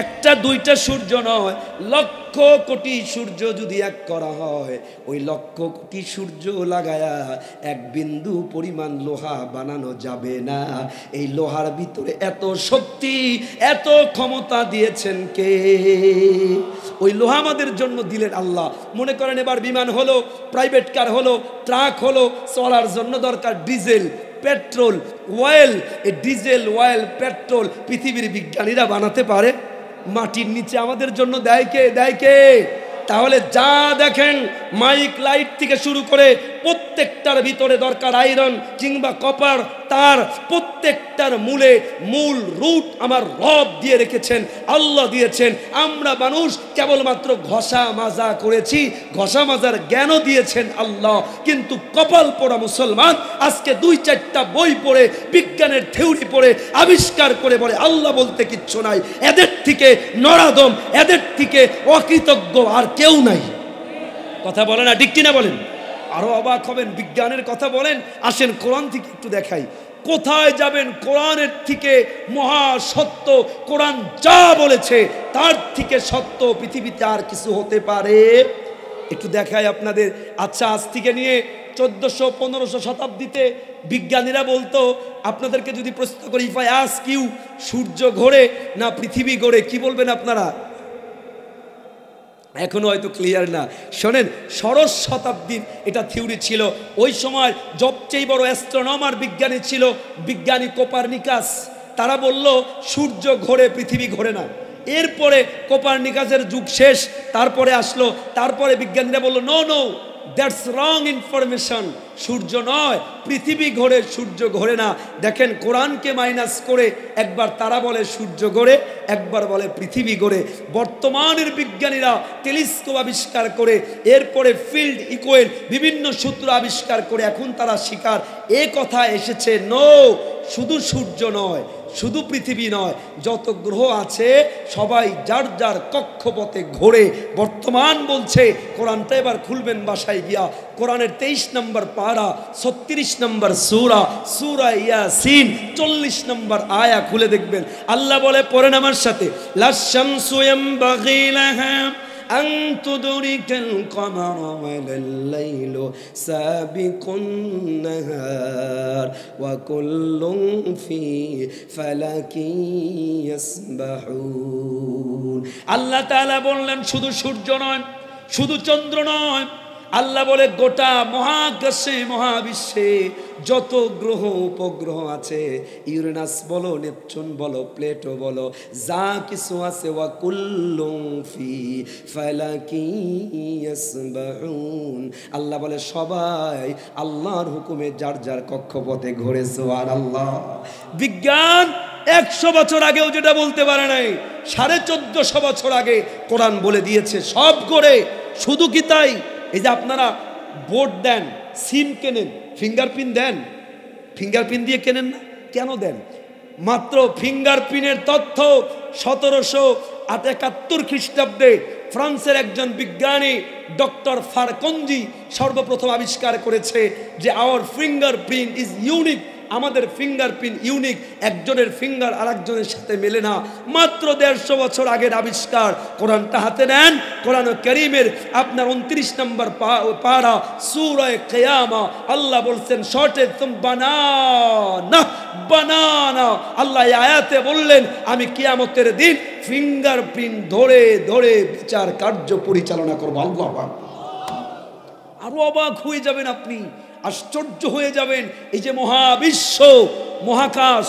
একটা দুইটা সূর্য নয়, লক্ষ কোটি সূর্য যদি এক করা হয়, ওই লক্ষ কোটি সূর্য লাগায়া এক বিন্দু পরিমাণ লোহা বানানো যাবে না। এই লোহার ভিতরে এত শক্তি, এত ক্ষমতা দিয়েছেন কে? ওই লোহা আমাদের জন্য দিলেন আল্লাহ। মনে করেন এবার বিমান হলো, প্রাইভেট কার হলো, ট্রাক হলো, চলার জন্য দরকার ডিজেল, পেট্রোল, অয়েল। এই ডিজেল, অয়েল, পেট্রোল পৃথিবীর বিজ্ঞানীরা বানাতে পারে? মাটির নিচে আমাদের জন্য দেয় কে? দেয় কে? তাহলে যা দেখেন, মাইক লাইট থেকে শুরু করে প্রত্যেকটার ভিতরে দরকার আয়রন কিংবা কপার, তার প্রত্যেকটার মূল রুট আমার রব দিয়ে রেখেছেন, আল্লাহ দিয়েছেন। আমরা মানুষ কেবলমাত্র ঘষা মাজা করেছি, ঘষা মাজার জ্ঞানও দিয়েছেন আল্লাহ। কিন্তু কপাল পোড়া মুসলমান আজকে 2-4টা বই পড়ে, বিজ্ঞানের থিওরি পড়ে আবিষ্কার করে বলে আল্লাহ বলতে কিচ্ছু নাই। এদের থেকে নরাদম, এদের থেকে অকৃতজ্ঞ আর কেউ নাই। কথা বলেন না, ঠিক কিনা বলেন? আরো অবাক হবেন, বিজ্ঞানের কথা বলেন, আসেন কোরআন থেকে একটু দেখাই। কোথায় যাবেন? কোরআনের থেকে মহা সত্য, কোরআন যা বলেছে তার থেকে সত্য পৃথিবীতে আর কিছু হতে পারে? একটু দেখাই আপনাদের। আচ্ছা, আজ থেকে নিয়ে 1400-1500 শতাব্দীতে বিজ্ঞানীরা বলতো, আপনাদেরকে যদি প্রশ্ন করি, ইফ আই আস্ক ইউ, সূর্য ঘোরে না পৃথিবী ঘোরে, কি বলবেন আপনারা? এখনো হয়তো ক্লিয়ার না। শোনেন, ষোড়শ শতাব্দীর এটা থিওরি ছিল। ওই সময় সবচেয়ে বড় অ্যাস্ট্রোনমার বিজ্ঞানী ছিল বিজ্ঞানী কোপারনিকাস। তারা বলল সূর্য ঘোরে, পৃথিবী ঘোরে না। এরপরে কোপারনিকাসের যুগ শেষ, তারপরে বিজ্ঞানীরা বলল no no, that's wrong information, সূর্য নয় পৃথিবী ঘোরে, সূর্য ঘোরে না। দেখেন, কোরআনকে মাইনাস করে একবার তারা বলে সূর্য ঘোরে, একবার বলে পৃথিবী ঘোরে। বর্তমানের বিজ্ঞানীরা টেলিস্কোপ আবিষ্কার করে, এরপরে ফিল্ড ইকুয়েল বিভিন্ন সূত্র আবিষ্কার করে এখন তারা স্বীকার এ কথা এসেছে, নো, শুধু সূর্য নয়, শুধু পৃথিবী নয়, যত গ্রহ আছে সবাই যার যার কক্ষপথে ঘোরে। বর্তমান বলছে, কোরআনটা এবার খুলবেন বাসায় গিয়া, কোরআনের 23 নম্বর পারা, 36 নম্বর সূরা ইয়াসিন 40 নম্বর আয়া খুলে দেখবেন। আল্লাহ বলে, পড়েন আমার সাথে, লাশ-শামসু ইয়ামবাগি লাহা আন তুদরিকাল কমারা ওয়ালাল লাইলু সাবিকুন নাহার ওয়া কুল্লুন ফি ফালাকি ইয়াসবাহুন। আল্লাহ তাআলা বললেন, শুধু সূর্য নয়, শুধু চন্দ্র নয়, আল্লাহ বলে গোটা মহাকাশে, মহাবিশ্বে যত গ্রহ উপগ্রহ আছে, ইউরেনাস বলো, নেপচুন বলো, প্লেটো বলো, যা কিছু আছে, ওয়া কুল্লুন ফি ফালাকি ইয়াসবাহুন। আল্লাহ বলে সবাই আল্লাহর হুকুমে যার যার কক্ষপথে ঘোরে। সুবহানাল্লাহ। বিজ্ঞান 100 বছর আগেও যেটা বলতে পারে নাই, 1450 বছর আগে কোরআন বলে দিয়েছে সব করে। শুধু কি তাই? এই যে আপনারা বোর্ড দেন, সিম কেনেন, ফিঙ্গারপ্রিন্ট দেন, ফিঙ্গারপ্রিন্ট দিয়ে কেনেন না, কেন দেন? মাত্র ফিঙ্গারপ্রিন্টের তথ্য 1771 খ্রিস্টাব্দে ফ্রান্সের একজন বিজ্ঞানী ডক্টর ফারকনজি সর্বপ্রথম আবিষ্কার করেছে যে আওয়ার ফিঙ্গারপ্রিন্ট ইজ ইউনিক, আমাদের ফিঙ্গারপ্রিন্ট ইউনিক, একজনের ফিঙ্গার আরেকজনের সাথে মেলে না। মাত্র 150 বছর আগের আবিষ্কার। কোরআনটা হাতে নেন, কোরআন কারীমের আপনার 29 নম্বর পারা সূরা কিয়ামা, আল্লাহ বলছেন শর্টে তুম বানানা। আল্লাহ এই আয়াতে বললেন, আমি কিয়ামতের দিন ফিঙ্গারপ্রিন্ট ধরে ধরে বিচার কার্য পরিচালনা করব। আল্লাহ, আরো অবাক হয়ে যাবেন আপনি, আশ্চর্য হয়ে যাবেন। এই যে মহাবিশ্ব, মহাকাশ,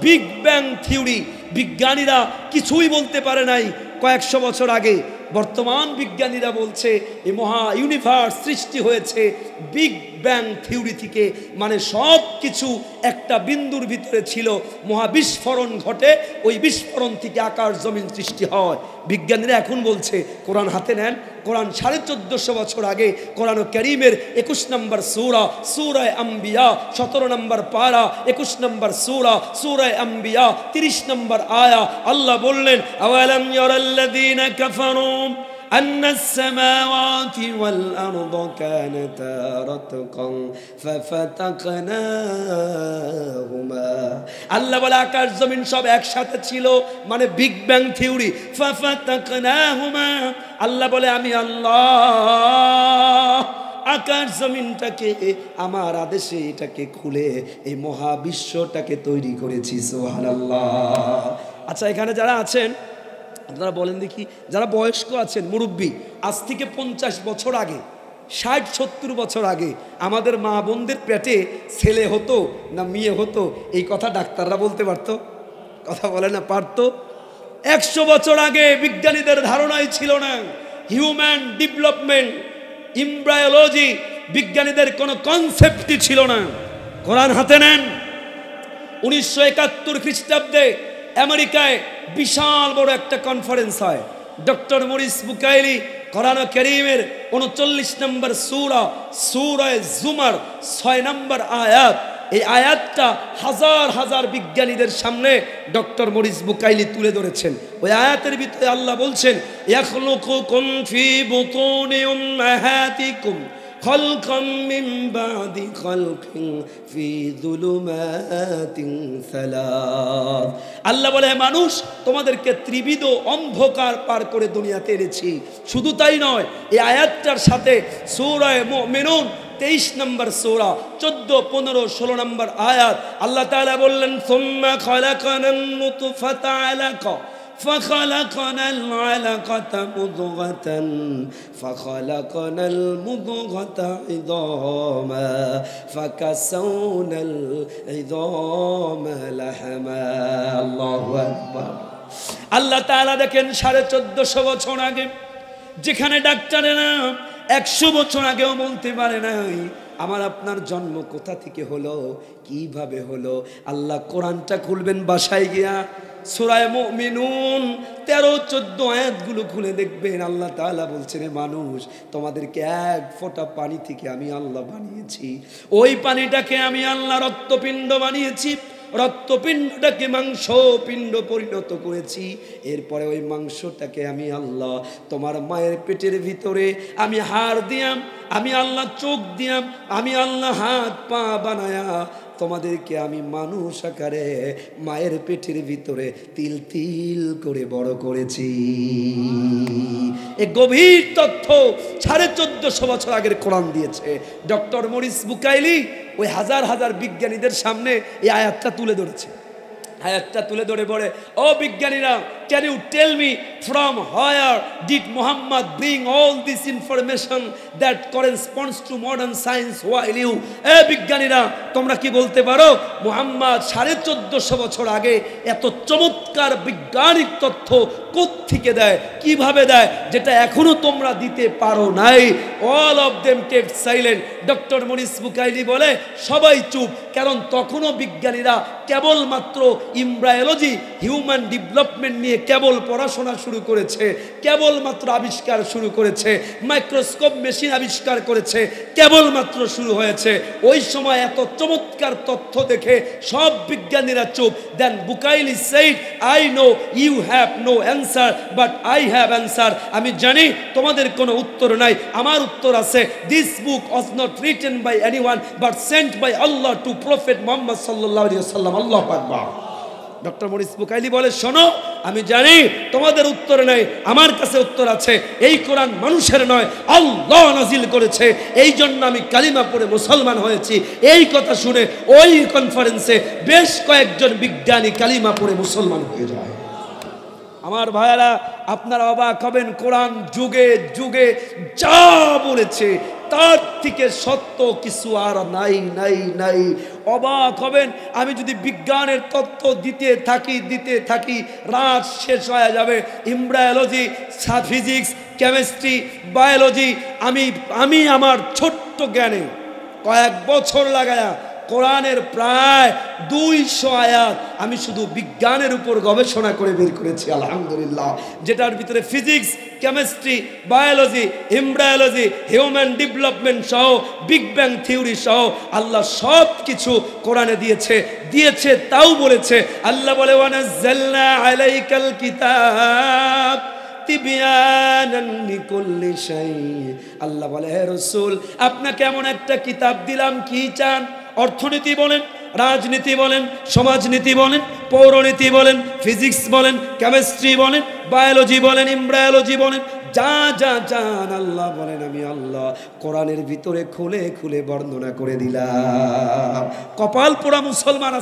বিগ ব্যাং থিওরি, বিজ্ঞানীরা কিছুই বলতে পারে নাই কয়েকশো বছর আগে। বর্তমান বিজ্ঞানীরা বলছে এই মহা ইউনিভার্স সৃষ্টি হয়েছে বিগ ব্যাং থিওরি থেকে, মানে সব কিছু একটা বিন্দুর ভিতরে ছিল, মহাবিস্ফোরণ ঘটে, ওই বিস্ফোরণ থেকে আকাশ জমিন সৃষ্টি হয়। বিজ্ঞানীরা এখন বলছে, কোরআন হাতে নেন, কোরআন 1450 বছর আগে কোরআন কারীমের 21 নম্বর সূরা আম্বিয়া 17 নম্বর পারা, 21 নম্বর সূরা আম্বিয়া 30 নম্বর আয়া, আল্লাহ বললেন, আওয়ালাম ইয়ারাল্লাযীনা কাফারু أن السماوات والأرض كانتا رتقا ففتقناهما। আল্লাহ বলে আকাশ জমিন সব একসাথে ছিল, মানে বিগ ব্যাং থিওরি। ফাফাতাকনাহুমা, আল্লাহ বলে আমি আল্লাহ আকাশ জমিনটাকে আমার আদেশে এটাকে খুলে এই মহাবিশ্বটাকে তৈরি করেছি। সুবহানাল্লাহ। আচ্ছা, এখানে যারা আছেন আপনারা বলেন দেখি, যারা বয়স্ক আছেন, মুরব্বী, আজ থেকে 50 বছর আগে, 60-70 বছর আগে আমাদের মা বোনদের পেটে ছেলে হতো না মেয়ে হতো, এই কথা ডাক্তাররা বলতে পারতো? কথা বলে না, পারতো? 100 বছর আগে বিজ্ঞানীদের ধারণাই ছিল না। হিউম্যান ডেভেলপমেন্ট, এমব্রায়োলজি, বিজ্ঞানীদের কোনো কনসেপ্টই ছিল না। কোরআন হাতে নেন। 1971 খ্রিস্টাব্দে আমেরিকায় বিশাল বড় একটা কনফারেন্স হয়। ডক্টর মরিস বুকাইলি কোরআন কারীমের 39 নম্বর সূরা সূরা জুমার 6 নম্বর আয়াত, এই আয়াতটা হাজার হাজার বিজ্ঞানীদের সামনে ডক্টর মরিস বুকাইলি তুলে ধরেছেন। ওই আয়াতের ভিতরে আল্লাহ বলছেন, ইয়াখলুকুকুম ফি বুতুনি উম্মাহাতিকুম খালকাম মিন বাদি খালকিন ফি যুলুমাতিন সালাস। আল্লাহ বলে, মানুষ তোমাদেরকে ত্রিবিধ অন্ধকার পার করে দুনিয়াতে এনেছি। শুধু তাই নয়, এই আয়াতটার সাথে সূরা মুমিনুন 23 নম্বর সূরা 14, 15, 16 নম্বর আয়াত আল্লাহ তাআলা বললেন, সুম্মা খালাকানান নুতফাতা আলাকা فخلقنا العلقة مضغة فخلقنا المضغة عظاما فكسونا العظام لحما। الله أكبر। আল্লাহ তাআলা দেখেন 1450 বছর আগে, যেখানে ডাক্তারেরা 100 বছর আগেও বলতে পারে নাই আমার আপনার জন্ম কোথা থেকে হলো, কিভাবে হলো। আল্লাহ কোরআনটা খুলবেন বাসায় গিয়া, সূরা মুমিনুন 13-14 আয়াতগুলো খুলে দেখবেন। আল্লাহ তাআলা বলছেন, মানুষ তোমাদেরকে এক ফোঁটা পানি থেকে আমি আল্লাহ বানিয়েছি। ওই পানিটাকে আমি আল্লাহ রক্তপিণ্ড বানিয়েছি, রক্তপিণ্ডটাকে মাংসপিণ্ড পরিণত করেছি। এরপরে ওই মাংসটাকে আমি আল্লাহ তোমার মায়ের পেটের ভিতরে আমি হাড় দিয়াম, আমি আল্লাহ চোখ দিয়াম, আমি আল্লাহ হাত পা বানায়া তোমাদেরকে আমি মানুষ আকারে মায়ের পেটের ভিতরে তিল তিল করে বড় করেছি। এই গভীর তথ্য 1450 বছর আগের কোরআন দিয়েছে। ডক্টর মরিস বুকাইলি ওই হাজার হাজার বিজ্ঞানীদের সামনে এই আয়াতটা তুলে ধরেছে। আয়াতটা তুলে ধরে বলে, ও বিজ্ঞানীরা, can you tell me from where did Muhammad bring all this information that corresponds to modern science while you, বিজ্ঞানীরা তোমরা কি বলতে পারো মুহাম্মদ 1450 বছর আগে এত চমৎকার বৈজ্ঞানিক তথ্য কোত্থেকে দেয়, কিভাবে দেয়, যেটা এখনো তোমরা দিতে পারো নাই? All of them kept silent. Doctor Maurice Bucaille বলে, সবাই চুপ, কারণ তখনও বিজ্ঞানীরা কেবলমাত্র এমব্রায়োলজি, হিউম্যান ডেভেলপমেন্ট নিয়ে কেবল পড়াশোনা শুরু করেছে, কেবলমাত্র আবিষ্কার শুরু করেছে, মাইক্রোস্কোপ মেশিন আবিষ্কার করেছে, কেবলমাত্র শুরু হয়েছে। ওই সময় এত চমৎকার তথ্য দেখে সব বিজ্ঞানীরা চুপ। Then Bucaille said, I know you have no answer but I have answer. আমি জানি তোমাদের কোনো উত্তর নাই, আমার উত্তর আছে। This book was not written by anyone but sent by Allah to prophet Muhammad সাল্লাল্লাহু আলাইহি ওয়াসাল্লাম। আল্লাহু আকবার। ডক্টর মরিস বুকাইলি বলে, শোনো, আমি জানি তোমাদের উত্তর নেই, আমার কাছে উত্তর আছে। এই কোরআন মানুষের নয়, আল্লাহ নাজিল করেছে, এই জন্য আমি কালিমা পড়ে মুসলমান হয়েছি। এই কথা শুনে ওই কনফারেন্সে বেশ কয়েকজন বিজ্ঞানী কালিমা পড়ে মুসলমান হয়ে যায়। আমার ভাইয়ারা, আপনারা অবাক হবেন, কোরআন যুগে যুগে যা বলেছে তার থেকে সত্য কিছু আর নাই নাই নাই। অবাক হবেন, আমি যদি বিজ্ঞানের তথ্য দিতে থাকি রাত শেষ হয়ে যাবে। এমব্রায়োলজি, ফিজিক্স, কেমিস্ট্রি, বায়োলজি, আমি আমার ছোট্ট জ্ঞানে কয়েক বছর লাগায়া কোরআনের প্রায় 200 আয়াত আমি শুধু বিজ্ঞানের উপর গবেষণা করে বের করেছি, আলহামদুলিল্লাহ। যেটার ভিতরে physics, chemistry, biology, embryology, human development সহ, বিগ ব্যাং থিওরি সহ আল্লাহ সব কিছু কোরআনে দিয়েছে। তাও বলেছে, আল্লাহ বলে, ওয়ানাজ্জালনা আলাইকাল কিতাব তিবিয়ানান লিকুল্লি শাই। আল্লাহ বলে, হে রাসূল, আপনাকে এমন একটা কিতাব দিলাম, কি চান? অর্থনীতি বলেন, রাজনীতি বলেন, সমাজনীতি বলেন, পৌরনীতি বলেন, ফিজিক্স বলেন, কেমিস্ট্রি বলেন, বায়োলজি বলেন, এমব্রায়োলজি বলেন, যা যা চান আল্লাহ বলেন আমি আল্লাহ কোরআনের ভিতরে খুলে খুলে বর্ণনা করে দিলাম। কপাল পোড়া মুসলমান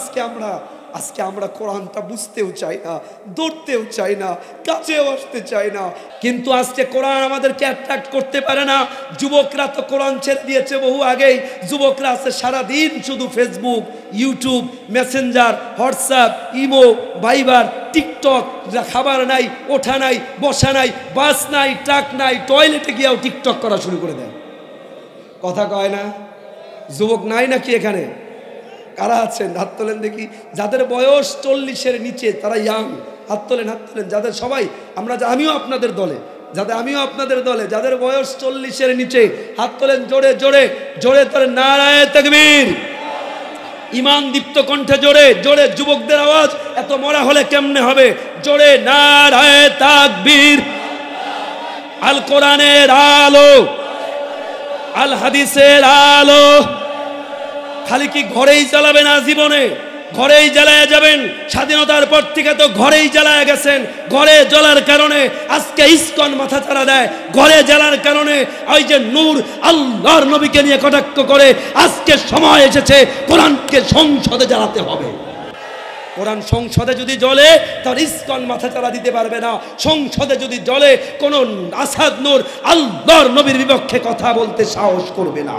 আজকে আমরা কোরআনটা বুঝতেও চাই না, ধরতেও চাই না, কাছেও আসতে চাই না। কিন্তু আজকে কোরআন আমাদেরকে অ্যাট্রাক্ট করতে পারে না। যুবকরা তো কোরআন ছেড়ে দিয়েছে বহু আগেই। যুবকরা আছে সারাদিন শুধু Facebook, YouTube, Messenger, WhatsApp, imo, Viber, TikTok. খাবার নাই, ওঠা নাই, বসা নাই, বাস নাই, ট্রাক নাই, টয়লেটে গিয়েও টিকটক করা শুরু করে দেয়। কথা কয় না? যুবক নাই নাকি এখানে? কারা আছেন হাত তোলেন দেখি। যাদের বয়স 40-এর নিচে তারা ইয়াং, হাত তোলেন, হাত তোলেন। যাদের সবাই আমিও আপনাদের দলে, যাদের বয়স 40-এর নিচে হাত তোলেন, জোরে জোরে জোরে তোলেন নারায়ে তাকবীর। ইমান দীপ্ত কণ্ঠে জোরে জোরে, যুবকদের আওয়াজ এত মরা হলে কেমনে হবে? জোরে নারায়ে তাকবীর। আল কোরআনের আলো, আল হাদিসের আলো। খালি কি ঘরেই জ্বালাবেন? জীবনে ঘরেই জ্বালায় যাবেন। স্বাধীনতার পর থেকে তো ঘরেই জ্বালায় গেছেন। ঘরে জ্বলার কারণে আজকে ইসকন মাথা চারা দেয়। ঘরে জ্বালার কারণে ওই যে নূর আল্লাহর নবীকে নিয়ে কটাক্ষ করে। আজকে সময় এসেছে কোরআনকে সংসদে জ্বালাতে হবে। কোরআন সংসদে যদি জ্বলে তাহলে ইসকন মাথা চারা দিতে পারবে না। সংসদে যদি জ্বলে কোন আসাদ নূর আল্লাহর নবীর বিপক্ষে কথা বলতে সাহস করবে না।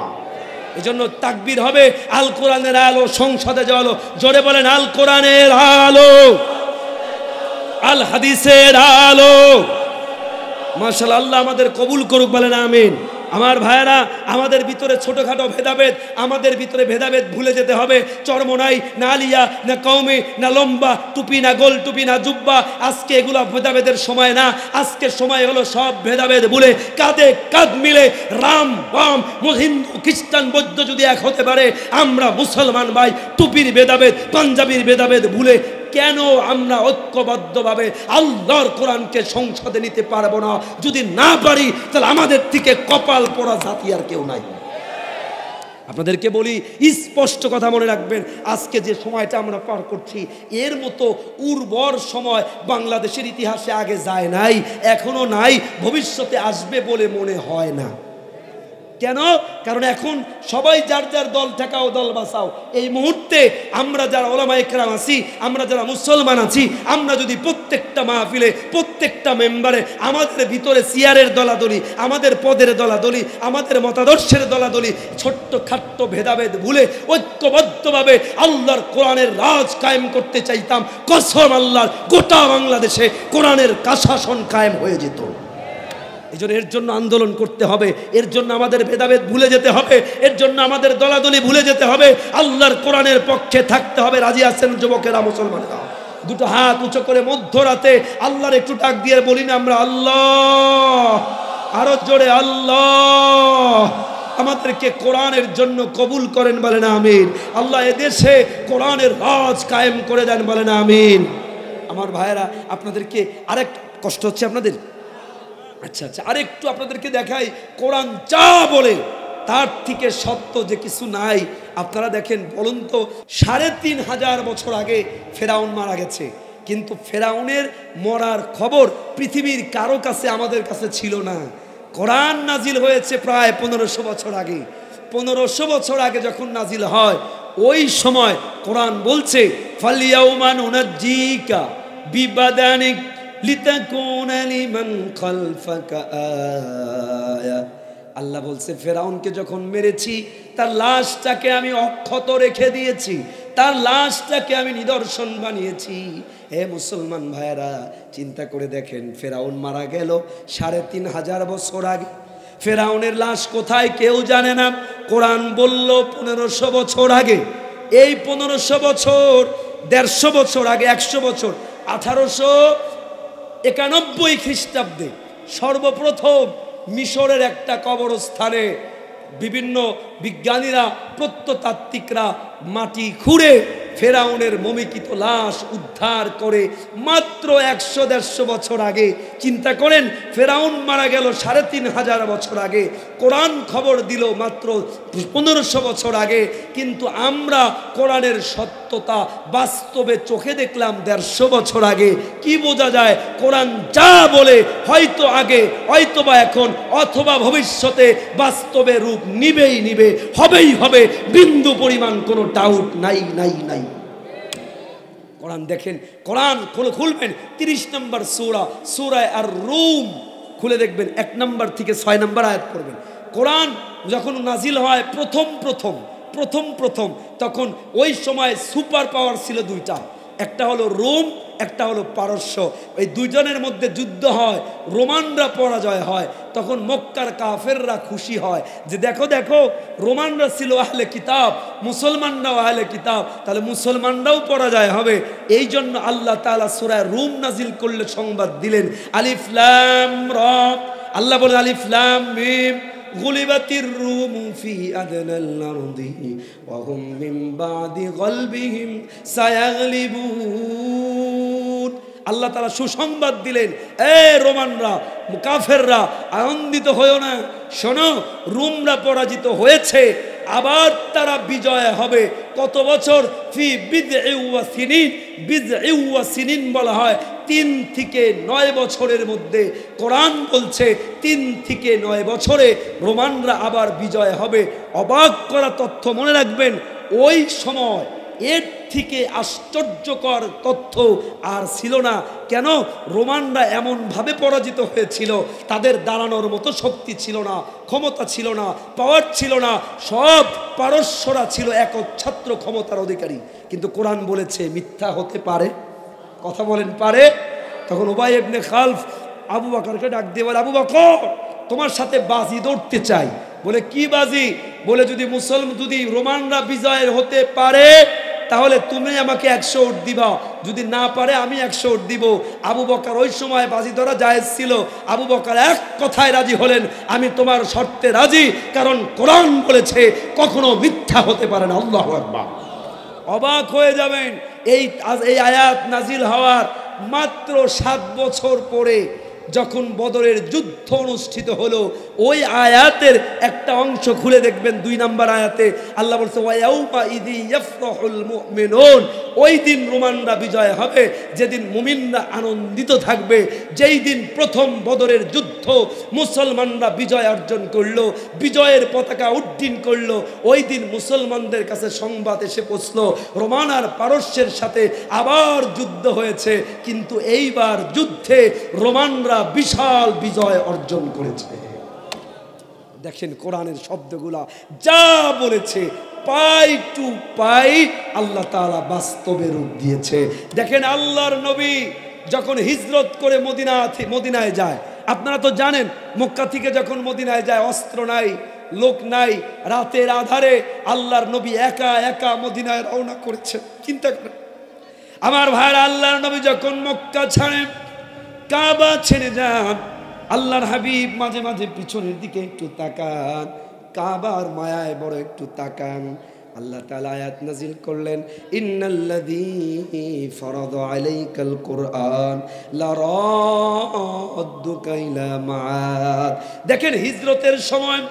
এজন্য তাকবীর হবে আল কোরআনের আলো, সংসদে জ্বলো। জোরে বলেন আল কোরআনের আলো, আল হাদিসের আলো। মাশাআল্লাহ, আল্লাহ আমাদের কবুল করুক, বলেন আমিন। আমার ভাইয়েরা, আমাদের ভিতরে ছোটখাটো ভেদাভেদ, আমাদের ভিতরে ভেদাভেদ ভুলে যেতে হবে। চরমনাই না আলিয়া না কওমে না লম্বা টুপি না গোল টুপি না জুব্বা, আজকে এগুলো ভেদাভেদের সময় না। আজকের সময় হলো সব ভেদাভেদ ভুলে কাঁধে কাঁধ মিলে রাম বাম হিন্দু খ্রিস্টান বৌদ্ধ যদি এক হতে পারে, আমরা মুসলমান ভাই টুপির ভেদাভেদ পাঞ্জাবির ভেদাভেদ ভুলে কেন আমরা ঐক্যবদ্ধভাবে আল্লাহর কোরআনকে সংসদে নিতে পারবো না? যদি না পারি তাহলে আমাদের থেকে কপাল পোড়া জাতি আর কেউ নাই। আপনাদেরকে বলি, স্পষ্ট কথা মনে রাখবেন, আজকে যে সময়টা আমরা পার করছি এর মতো উর্বর সময় বাংলাদেশের ইতিহাসে আগে যায় নাই, এখনো নাই, ভবিষ্যতে আসবে বলে মনে হয় না। কেন? কারণ এখন সবাই যার যার দল ঠেকাও দল বাঁচাও। এই মুহূর্তে আমরা যারা ওলামায়ে কেরাম আছি, আমরা যারা মুসলমান আছি, আমরা যদি প্রত্যেকটা মাহফিলে প্রত্যেকটা মেম্বারে আমাদের ভিতরে চেয়ারের দলাদলি, আমাদের পদের দলাদলি, আমাদের মতাদর্শের দলাদলি, ছোট্ট খাট্ট ভেদাভেদ ভুলে ঐক্যবদ্ধভাবে আল্লাহর কোরআনের রাজ কায়েম করতে চাইতাম, কসম আল্লাহর গোটা বাংলাদেশে কোরআনের শাসন কায়েম হয়ে যেত। এর জন্য আন্দোলন করতে হবে, এর জন্য আমাদের ভেদাভেদ ভুলে যেতে হবে, এর জন্য আমাদের দলাদলি ভুলে যেতে হবে, আল্লাহর কোরআনের পক্ষে থাকতে হবে। রাজি আছেন যুবকেরা, মুসলমানেরা? দুটো হাত উঁচু করে মধ্যরাতে আল্লাহর একটু ডাক দিয়ে বলি না আমরা আল্লাহ? আরো জোরে আল্লাহ। আমাদেরকে কোরআনের জন্য কবুল করেন, বলেন আমিন। আল্লাহ এদেশে কোরআনের রাজ কায়েম করে দেন, বলেন আমিন। আমার ভাইয়েরা, আপনাদেরকে আরেক কষ্ট হচ্ছে আপনাদের? আচ্ছা আচ্ছা, আরেকটু আপনাদেরকে দেখাই, কোরআন যা বলে তার থেকে সত্য যে কিছু নাই। আপনারা দেখেন, বলুন তো, ৩৫০০ বছর আগে ফেরাউন মারা গেছে, কিন্তু ফেরাউনের মরার খবর পৃথিবীর কারো কাছে আমাদের কাছে ছিল না। কোরআন নাজিল হয়েছে প্রায় ১৫০০ বছর আগে। ১৫০০ বছর আগে যখন নাজিল হয়, ওই সময় কোরআন বলছে ফালিয়াউমা নুনাজ্জিকা বিবাদানিক লিতাকুনা লিমান খালফাকা আয়া। আল্লাহ বলছে, ফেরাউনকে যখন মেরেছি তার লাশটাকে আমি অক্ষত রেখে দিয়েছি, তার লাশটাকে আমি নিদর্শন বানিয়েছি। হে মুসলমান ভাইয়েরা, চিন্তা করে দেখেন, ফেরাউন মারা গেল ৩৫০০ বছর আগে। ফেরাউনের লাশ কোথায় কেউ জানে না। কোরআন বলল ১৫০০ বছর আগে। এই ১৫০০ বছর, ১৫০ বছর আগে, ১০০ বছর, ১৮৯১ খ্রিস্টাব্দে সর্বপ্রথম মিশরের একটা কবরস্থানে বিভিন্ন বিজ্ঞানীরা, প্রত্নতাত্ত্বিকরা মাটি খুঁড়ে ফেরাউনের মমিকৃত লাশ উদ্ধার করে মাত্র ১০০-১৫০ বছর আগে। চিন্তা করেন, ফেরাউন মারা গেল ৩৫০০ বছর আগে, কোরআন খবর দিল মাত্র ১৫০০ বছর আগে। কিন্তু আমরা কোরআনের সত্যতা বাস্তবে চোখে দেখলাম ১৫০ বছর আগে। কি বোঝা যায়? কোরআন যা বলে হয়তো আগে, হয়তো বা এখন, অথবা ভবিষ্যতে বাস্তবে রূপ নিবেই নিবে, হবেই হবে, বিন্দু পরিমাণ কোনো ডাউট নাই নাই নাই। কোরআন দেখেন, কোরআন খুলবেন ৩০ নম্বর সূরা, সূরা আর রুম খুলে দেখবেন, ১ নম্বর থেকে ৬ নম্বর আয়াত পড়বেন। কোরআন যখন নাজিল হয় প্রথম তখন ওই সময় সুপার পাওয়ার ছিল দুইটা, একটা হলো রোম, একটা হলো পারস্য। এই দুইজনের মধ্যে যুদ্ধ হয়, রোমানরা পরাজয় হয়। তখন মক্কার কাফেররা খুশি হয় যে দেখো দেখো, রোমানরা ছিল আহলে কিতাব, মুসলমানরাও আহলে কিতাব, তাহলে মুসলমানরাও পরাজয় হবে। এই জন্য আল্লাহ তাআলা সূরা রুম নাজিল করলে সংবাদ দিলেন, আলিফ লাম রা। আল্লাহ বলে আলিফ লাম মিম গুলিবাতির রুম ফি আদনাল আরদি ওয়া হুম মিন বাদি গলবিহিম সায়াগলিবুন। আল্লাহ তাআলা সুসংবাদ দিলেন, এ রোমানরা, কাফেররা, আনন্দিত হয়ো না, শোনো, রোমরা পরাজিত হয়েছে, আবার তারা বিজয় হবে। কত বছর? ফি বিদঈ ওয়া সিনিন। বিদঈ ওয়া সিনিন বলা হয় 3 থেকে 9 বছরের মধ্যে। কোরআন বলছে 3 থেকে 9 বছরে রোমানরা আবার বিজয় হবে। অবাক করা তথ্য মনে রাখবেন, ওই সময় এর থেকে আশ্চর্যকর তথ্য আর ছিল না। কেন? রোমানরা এমনভাবে পরাজিত হয়েছিল, তাদের দাঁড়ানোর মতো শক্তি ছিল না, ক্ষমতা ছিল না, পাওয়ার ছিল না। সব পারস্যরা ছিল একচ্ছত্র ক্ষমতার অধিকারী। কিন্তু কোরআন বলেছে মিথ্যা হতে পারে? কথা বলেন, পারে? তখন উবাই ইবনে খালফ আবু বকরকে ডাক দিয়ে বলে, আবু বকর, তোমার সাথে বাজি ধরতে চাই। বলে কি বাজি? বলে যদি রোমানরা বিজয়ের হতে পারে তাহলে তুমি আমাকে 100 উট দিবা, যদি না পারে আমি 100 উট দিব। আবু বকর, ওই সময় বাজি ধরা জায়েজ ছিল। আবু বকর এক কথায় রাজি হলেন, আমি তোমার শর্তে রাজি, কারণ কোরআন বলেছে কখনো মিথ্যা হতে পারে না। আল্লাহু আকবার। অবাক হয়ে যাবেন, এই আয়াত নাজিল হওয়ার মাত্র 7 বছর পরে যখন বদরের যুদ্ধ অনুষ্ঠিত হলো, ওই আয়াতের একটা অংশ খুলে দেখবেন, 2 নম্বর আয়াতে আল্লাহ বলছে, ওয়ায়াউমা ইযি ইয়াফরাহুল মুমিনুন। ওই দিন রোমানরা বিজয় হবে, যেদিন মুমিনরা আনন্দিত থাকবে। যেই দিন প্রথম বদরের যুদ্ধ মুসলমানরা বিজয় অর্জন করলো, বিজয়ের পতাকা উড্ডীন করলো, ওই দিন মুসলমানদের কাছে সংবাদ এসে পৌঁছলো রোমান আর পারস্যের সাথে আবার যুদ্ধ হয়েছে, কিন্তু এইবার যুদ্ধে রোমানরা বিশাল বিজয় অর্জন করেছে। দেখেন কোরআনের শব্দগুলা যা বলেছে পাই টু পাই আল্লাহ তাআলা বাস্তবে রূপ দিয়েছে। দেখেন আল্লাহর নবী যখন হিজরত করে মদিনায় যায়, আপনারা তো জানেন মক্কা থেকে যখন মদিনায় যায় অস্ত্র নাই, লোক নাই, রাতের আধারে আল্লাহর নবী একা একা মদিনায় রওনা করেছেন। চিন্তা করেন আমার ভাইরা, আল্লাহর নবী যখন মক্কা ছাড়েন, কাবা ছেড়ে যান, আল্লাহর হাবিব মাঝে মাঝে পিছনের দিকে একটু তাকান, কাবার মায়ায় বড় একটু তাকান। আল্লাহ তাআলা আয়াত নাজিল করলেন, ইন্নাল্লাযী ফারাদা আলাইকাল কুরআন লারাদ্দুকা ইলা মাআদ। দেখেন হিজরতের সময়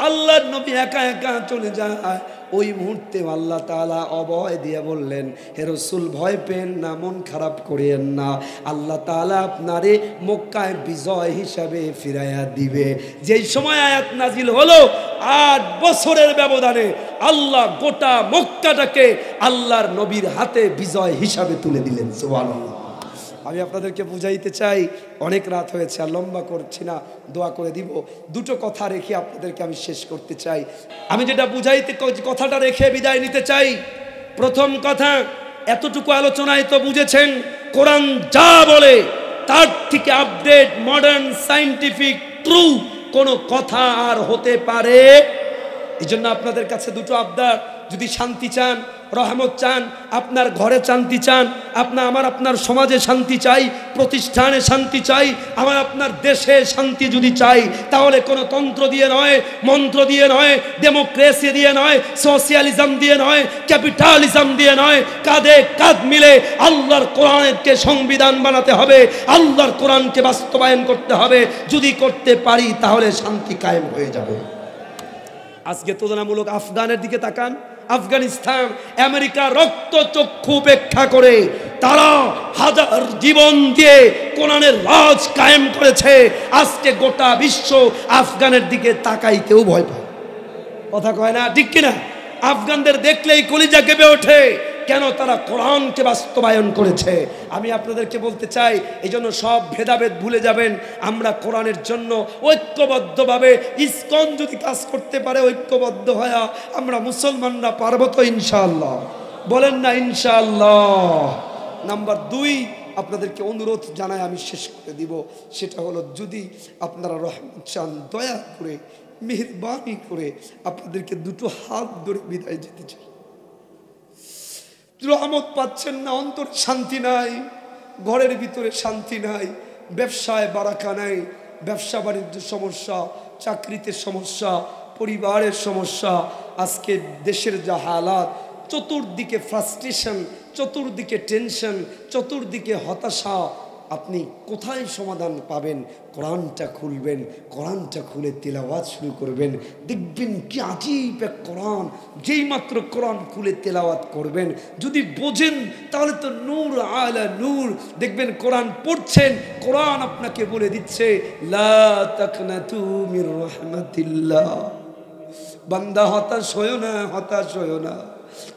আল্লাহর নবী একা একা চলে যায়, ওই মুহূর্তে আল্লাহ তাআলা অভয় দিয়ে বললেন, হে রাসূল ভয় পেন না, মন খারাপ করিয়েন না, আল্লাহ তাআলা আপনারে মক্কায় বিজয় হিসাবে ফিরাইয়া দিবে। যেই সময় আয়াত নাজিল হলো, 8 বছরের ব্যবধানে আল্লাহ গোটা মক্কাটাকে আল্লাহর নবীর হাতে বিজয় হিসাবে তুলে দিলেন। সুবহানাল্লাহ। আমি আপনাদেরকে বুঝাইতে চাই, অনেক রাত হয়েছে, আর লম্বা করছি না, দোয়া করে দিব। 2টো কথা রেখে আপনাদেরকে আমি শেষ করতে চাই। আমি যেটা বুঝাইতে কথাটা রেখে বিদায় নিতে চাই। প্রথম কথা, এতটুকু আলোচনায় তো বুঝেছেন কোরআন যা বলে তার থেকে আপডেট মডার্ন সায়েন্টিফিক ট্রু কোনো কথা আর হতে পারে। এই জন্য আপনাদের কাছে 2টো আবদার, যদি শান্তি চান, রহমত চান, আপনার ঘরে শান্তি চান, আপনার সমাজে শান্তি চাই, প্রতিষ্ঠানে শান্তি চাই, আপনার দেশে শান্তি যদি চাই, তাহলে কোনো তন্ত্র দিয়ে নয়, মন্ত্র দিয়ে নয়, ডেমোক্রেসি দিয়ে নয়, সোশিয়ালিজম দিয়ে নয়, ক্যাপিটালিজম দিয়ে নয়, কাঁধে কাঁধ মিলে আল্লাহর কোরআনকে সংবিধান বানাতে হবে, আল্লাহর কোরআনকে বাস্তবায়ন করতে হবে। যদি করতে পারি তাহলে শান্তি কায়েম হয়ে যাবে। আজকে তুলনামূলক আফগানের দিকে তাকান, আফগানিস্তান, আমেরিকা রক্ত চক্ষু উপেক্ষা করে তারা হাজার জীবন দিয়ে কোরআনের রাজ কায়েম করেছে। আজকে গোটা বিশ্ব আফগানের দিকে তাকাইতেও ভয় পায়। কথা কয় না, ঠিক কিনা? আফগানদের দেখলেই কলিজা কেঁপে ওঠে। কেন? তারা কোরআনকে বাস্তবায়ন করেছে। আমি আপনাদেরকে বলতে চাই, এই জন্য সব ভেদাভেদ ভুলে যাবেন। আমরা কোরআনের জন্য ঐক্যবদ্ধভাবে, ইসকন যদি কাজ করতে পারে ঐক্যবদ্ধ হয়ে, আমরা মুসলমানরা পারবো তো ইনশাআল্লাহ? বলেন না ইনশাআল্লাহ। নাম্বার 2, আপনাদেরকে অনুরোধ জানাই, আমি শেষ করে দিব। সেটা হলো, যদি আপনারা রহমত চান, দয়া করে মেহেরবানি করে আপনাদেরকে দুটো হাত ধরে বিদায় যেতে চাই। রহমত পাচ্ছেন না, অন্তরে শান্তি নাই, ঘরের ভিতরে শান্তি নাই, ব্যবসায় বারাকা নাই, ব্যবসা বাণিজ্য সমস্যা, চাকরিতে সমস্যা, পরিবারের সমস্যা, আজকে দেশের যা হালাত, চতুর্দিকে ফ্রাস্ট্রেশন, চতুর্দিকে টেনশন, চতুর্দিকে হতাশা, আপনি কোথায় সমাধান পাবেন? কোরআনটা খুলবেন, কোরআনটা খুলে তেলাওয়াত শুরু করবেন, দেখবেন কি আজীব এক কোরআন। যেই মাত্র কোরআন খুলে তেলাওয়াত করবেন, যদি বোঝেন তাহলে তো নূর আলা নূর। দেখবেন কোরআন পড়ছেন, কোরআন আপনাকে বলে দিচ্ছে লা তাকনাতু মির রাহমাতিল্লাহ, বান্দা হতাশ হয়ো না, হতাশ হয়ো না।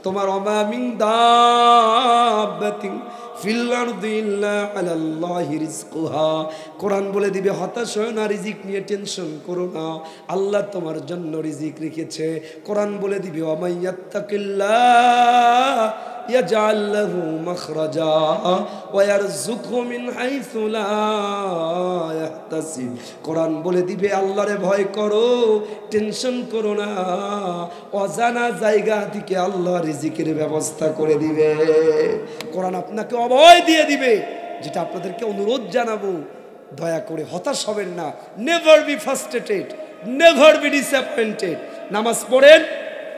তোমার ওমা মিন দাব্বাতিন ফিল আরদি ইল্লা আলাল্লাহি রিজকুহা, কোরআন বলে দিবে হতাশ হয়ো না, রিজিক নিয়ে টেনশন করো না, আল্লাহ তোমার জন্য রিজিক রেখেছে। কোরআন বলে দিবে ওয়ামাইয়াত্তাকিল্লাহ ইয়াজআল লাহু মাখরাজা ওয়া ইয়ারযুকহু মিন হাইসু লা ইয়াহতাসিব। কোরআন বলে দিবে আল্লাহরে ভয় করো, টেনশন করো না, অজানা জায়গা থেকে আল্লাহ রিজিকের ব্যবস্থা করে দিবে। কোরআন আপনাকে অভয় দিয়ে দিবে। যেটা আপনাদেরকে অনুরোধ জানাবো, দয়া করে হতাশ হবেন না। Never be frustrated, never be disappointed. নামাজ পড়েন,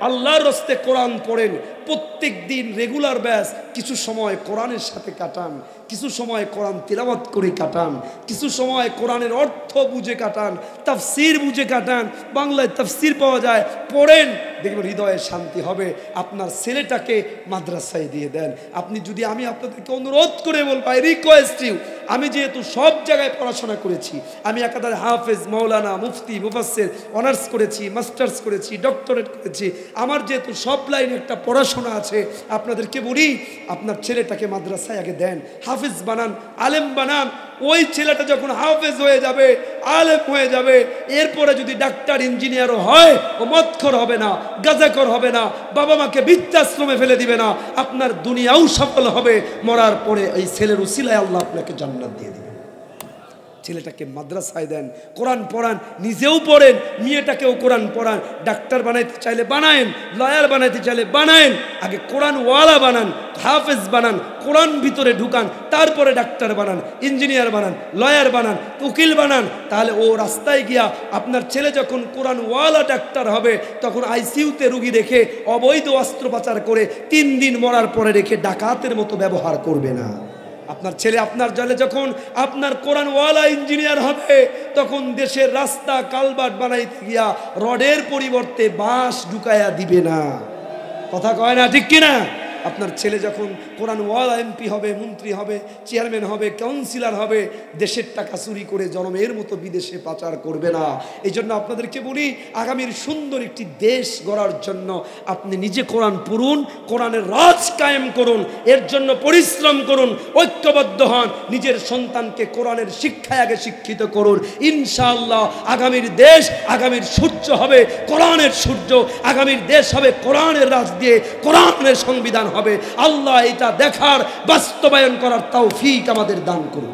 আল্লাহর রাস্তে কোরআন পড়েন, প্রত্যেক দিন রেগুলার ব্যাস কিছু সময় কোরআনের সাথে কাটান, কিছু সময় কোরআন তিলাওয়াত করে কাটান, কিছু সময় কোরআনের অর্থ বুঝে কাটান, তাফসির বুঝে কাটান। বাংলায় তাফসির পাওয়া যায়, পড়েন, দেখবেন হৃদয়ে শান্তি হবে। আপনার ছেলেটাকে মাদ্রাসায় দিয়ে দেন। আপনি যদি, আমি আপনাদেরকে অনুরোধ করে বলবো, আই রিকোয়েস্ট ইউ, আমি যেহেতু সব জায়গায় পড়াশোনা করেছি, আমি একাধারে হাফেজ, মাওলানা, মুফতি, মুফাসসির, অনার্স করেছি, মাস্টার্স করেছি, ডক্টরেট করেছি, আমার যেহেতু সব লাইনে একটা পড়াশোনা আছে, আপনাদেরকে বলি আপনার ছেলেটাকে মাদ্রাসায় আগে দেন, হাফেজ বানান, আলেম বানান। ওই ছেলেটা যখন হাফেজ হয়ে যাবে, আলেম হয়ে যাবে, এরপরে যদি ডাক্তার, ইঞ্জিনিয়ারও হয়, ও মদখোর হবে না, গাঁজাখোর হবে না, বাবা মাকে বৃদ্ধাশ্রমে ফেলে দিবে না, আপনার দুনিয়াও সফল হবে। মরার পরে এই ছেলের উসিলায় আল্লাহ আপনাকে জান্নাত দিয়ে দিবে। ছেলেটাকে মাদ্রাসায় দেন, কোরআন পড়ান, নিজেও পড়েন, মেয়েটাকেও কোরআন পড়ান। ডাক্তার বানাইতে চাইলে বানায়েন, লয়ার বানাইতে চাইলে বানায়েন, আগে কোরআন ওয়ালা বানান, হাফেজ বানান, কোরআন ভিতরে ঢুকান, তারপরে ডাক্তার বানান, ইঞ্জিনিয়ার বানান, লয়ার বানান, উকিল বানান। তাহলে ও রাস্তায় গিয়া আপনার ছেলে যখন কোরআন ওয়ালা ডাক্তার হবে, তখন আইসিইউতে রুগী রেখে অবৈধ অস্ত্রোপচার করে 3 দিন মরার পরে রেখে ডাকাতের মতো ব্যবহার করবে না। আপনার ছেলে আপনার জালে যখন আপনার কোরআনওয়ালা ইঞ্জিনিয়ার হবে, তখন দেশের রাস্তা কালভার্ট বানাইতে গিয়া রডের পরিবর্তে বাঁশ ঢুকায়া দিবে না। কথা কয় না, ঠিক কিনা? আপনার ছেলে যখন কোরআনওয়ালা এমপি হবে, মন্ত্রী হবে, চেয়ারম্যান হবে, কাউন্সিলর হবে, দেশের টাকা চুরি করে জনমের মতো বিদেশে পাচার করবে না। এই জন্য আপনাদেরকে বলি, আগামীর সুন্দর একটি দেশ গড়ার জন্য আপনি নিজে কোরআন পড়ুন, কোরআনের রাজ কায়েম করুন, এর জন্য পরিশ্রম করুন, ঐক্যবদ্ধ হন, নিজের সন্তানকে কোরআনের শিক্ষায় আগে শিক্ষিত করুন। ইনশাআল্লাহ আগামীর দেশ, আগামীর সূর্য হবে কোরআনের সূর্য, আগামীর দেশ হবে কোরআনের রাজ দিয়ে, কোরআনের সংবিধান হবে। আল্লাহ এটা দেখার, বাস্তবায়ন করার তৌফিক আমাদের দান করুন।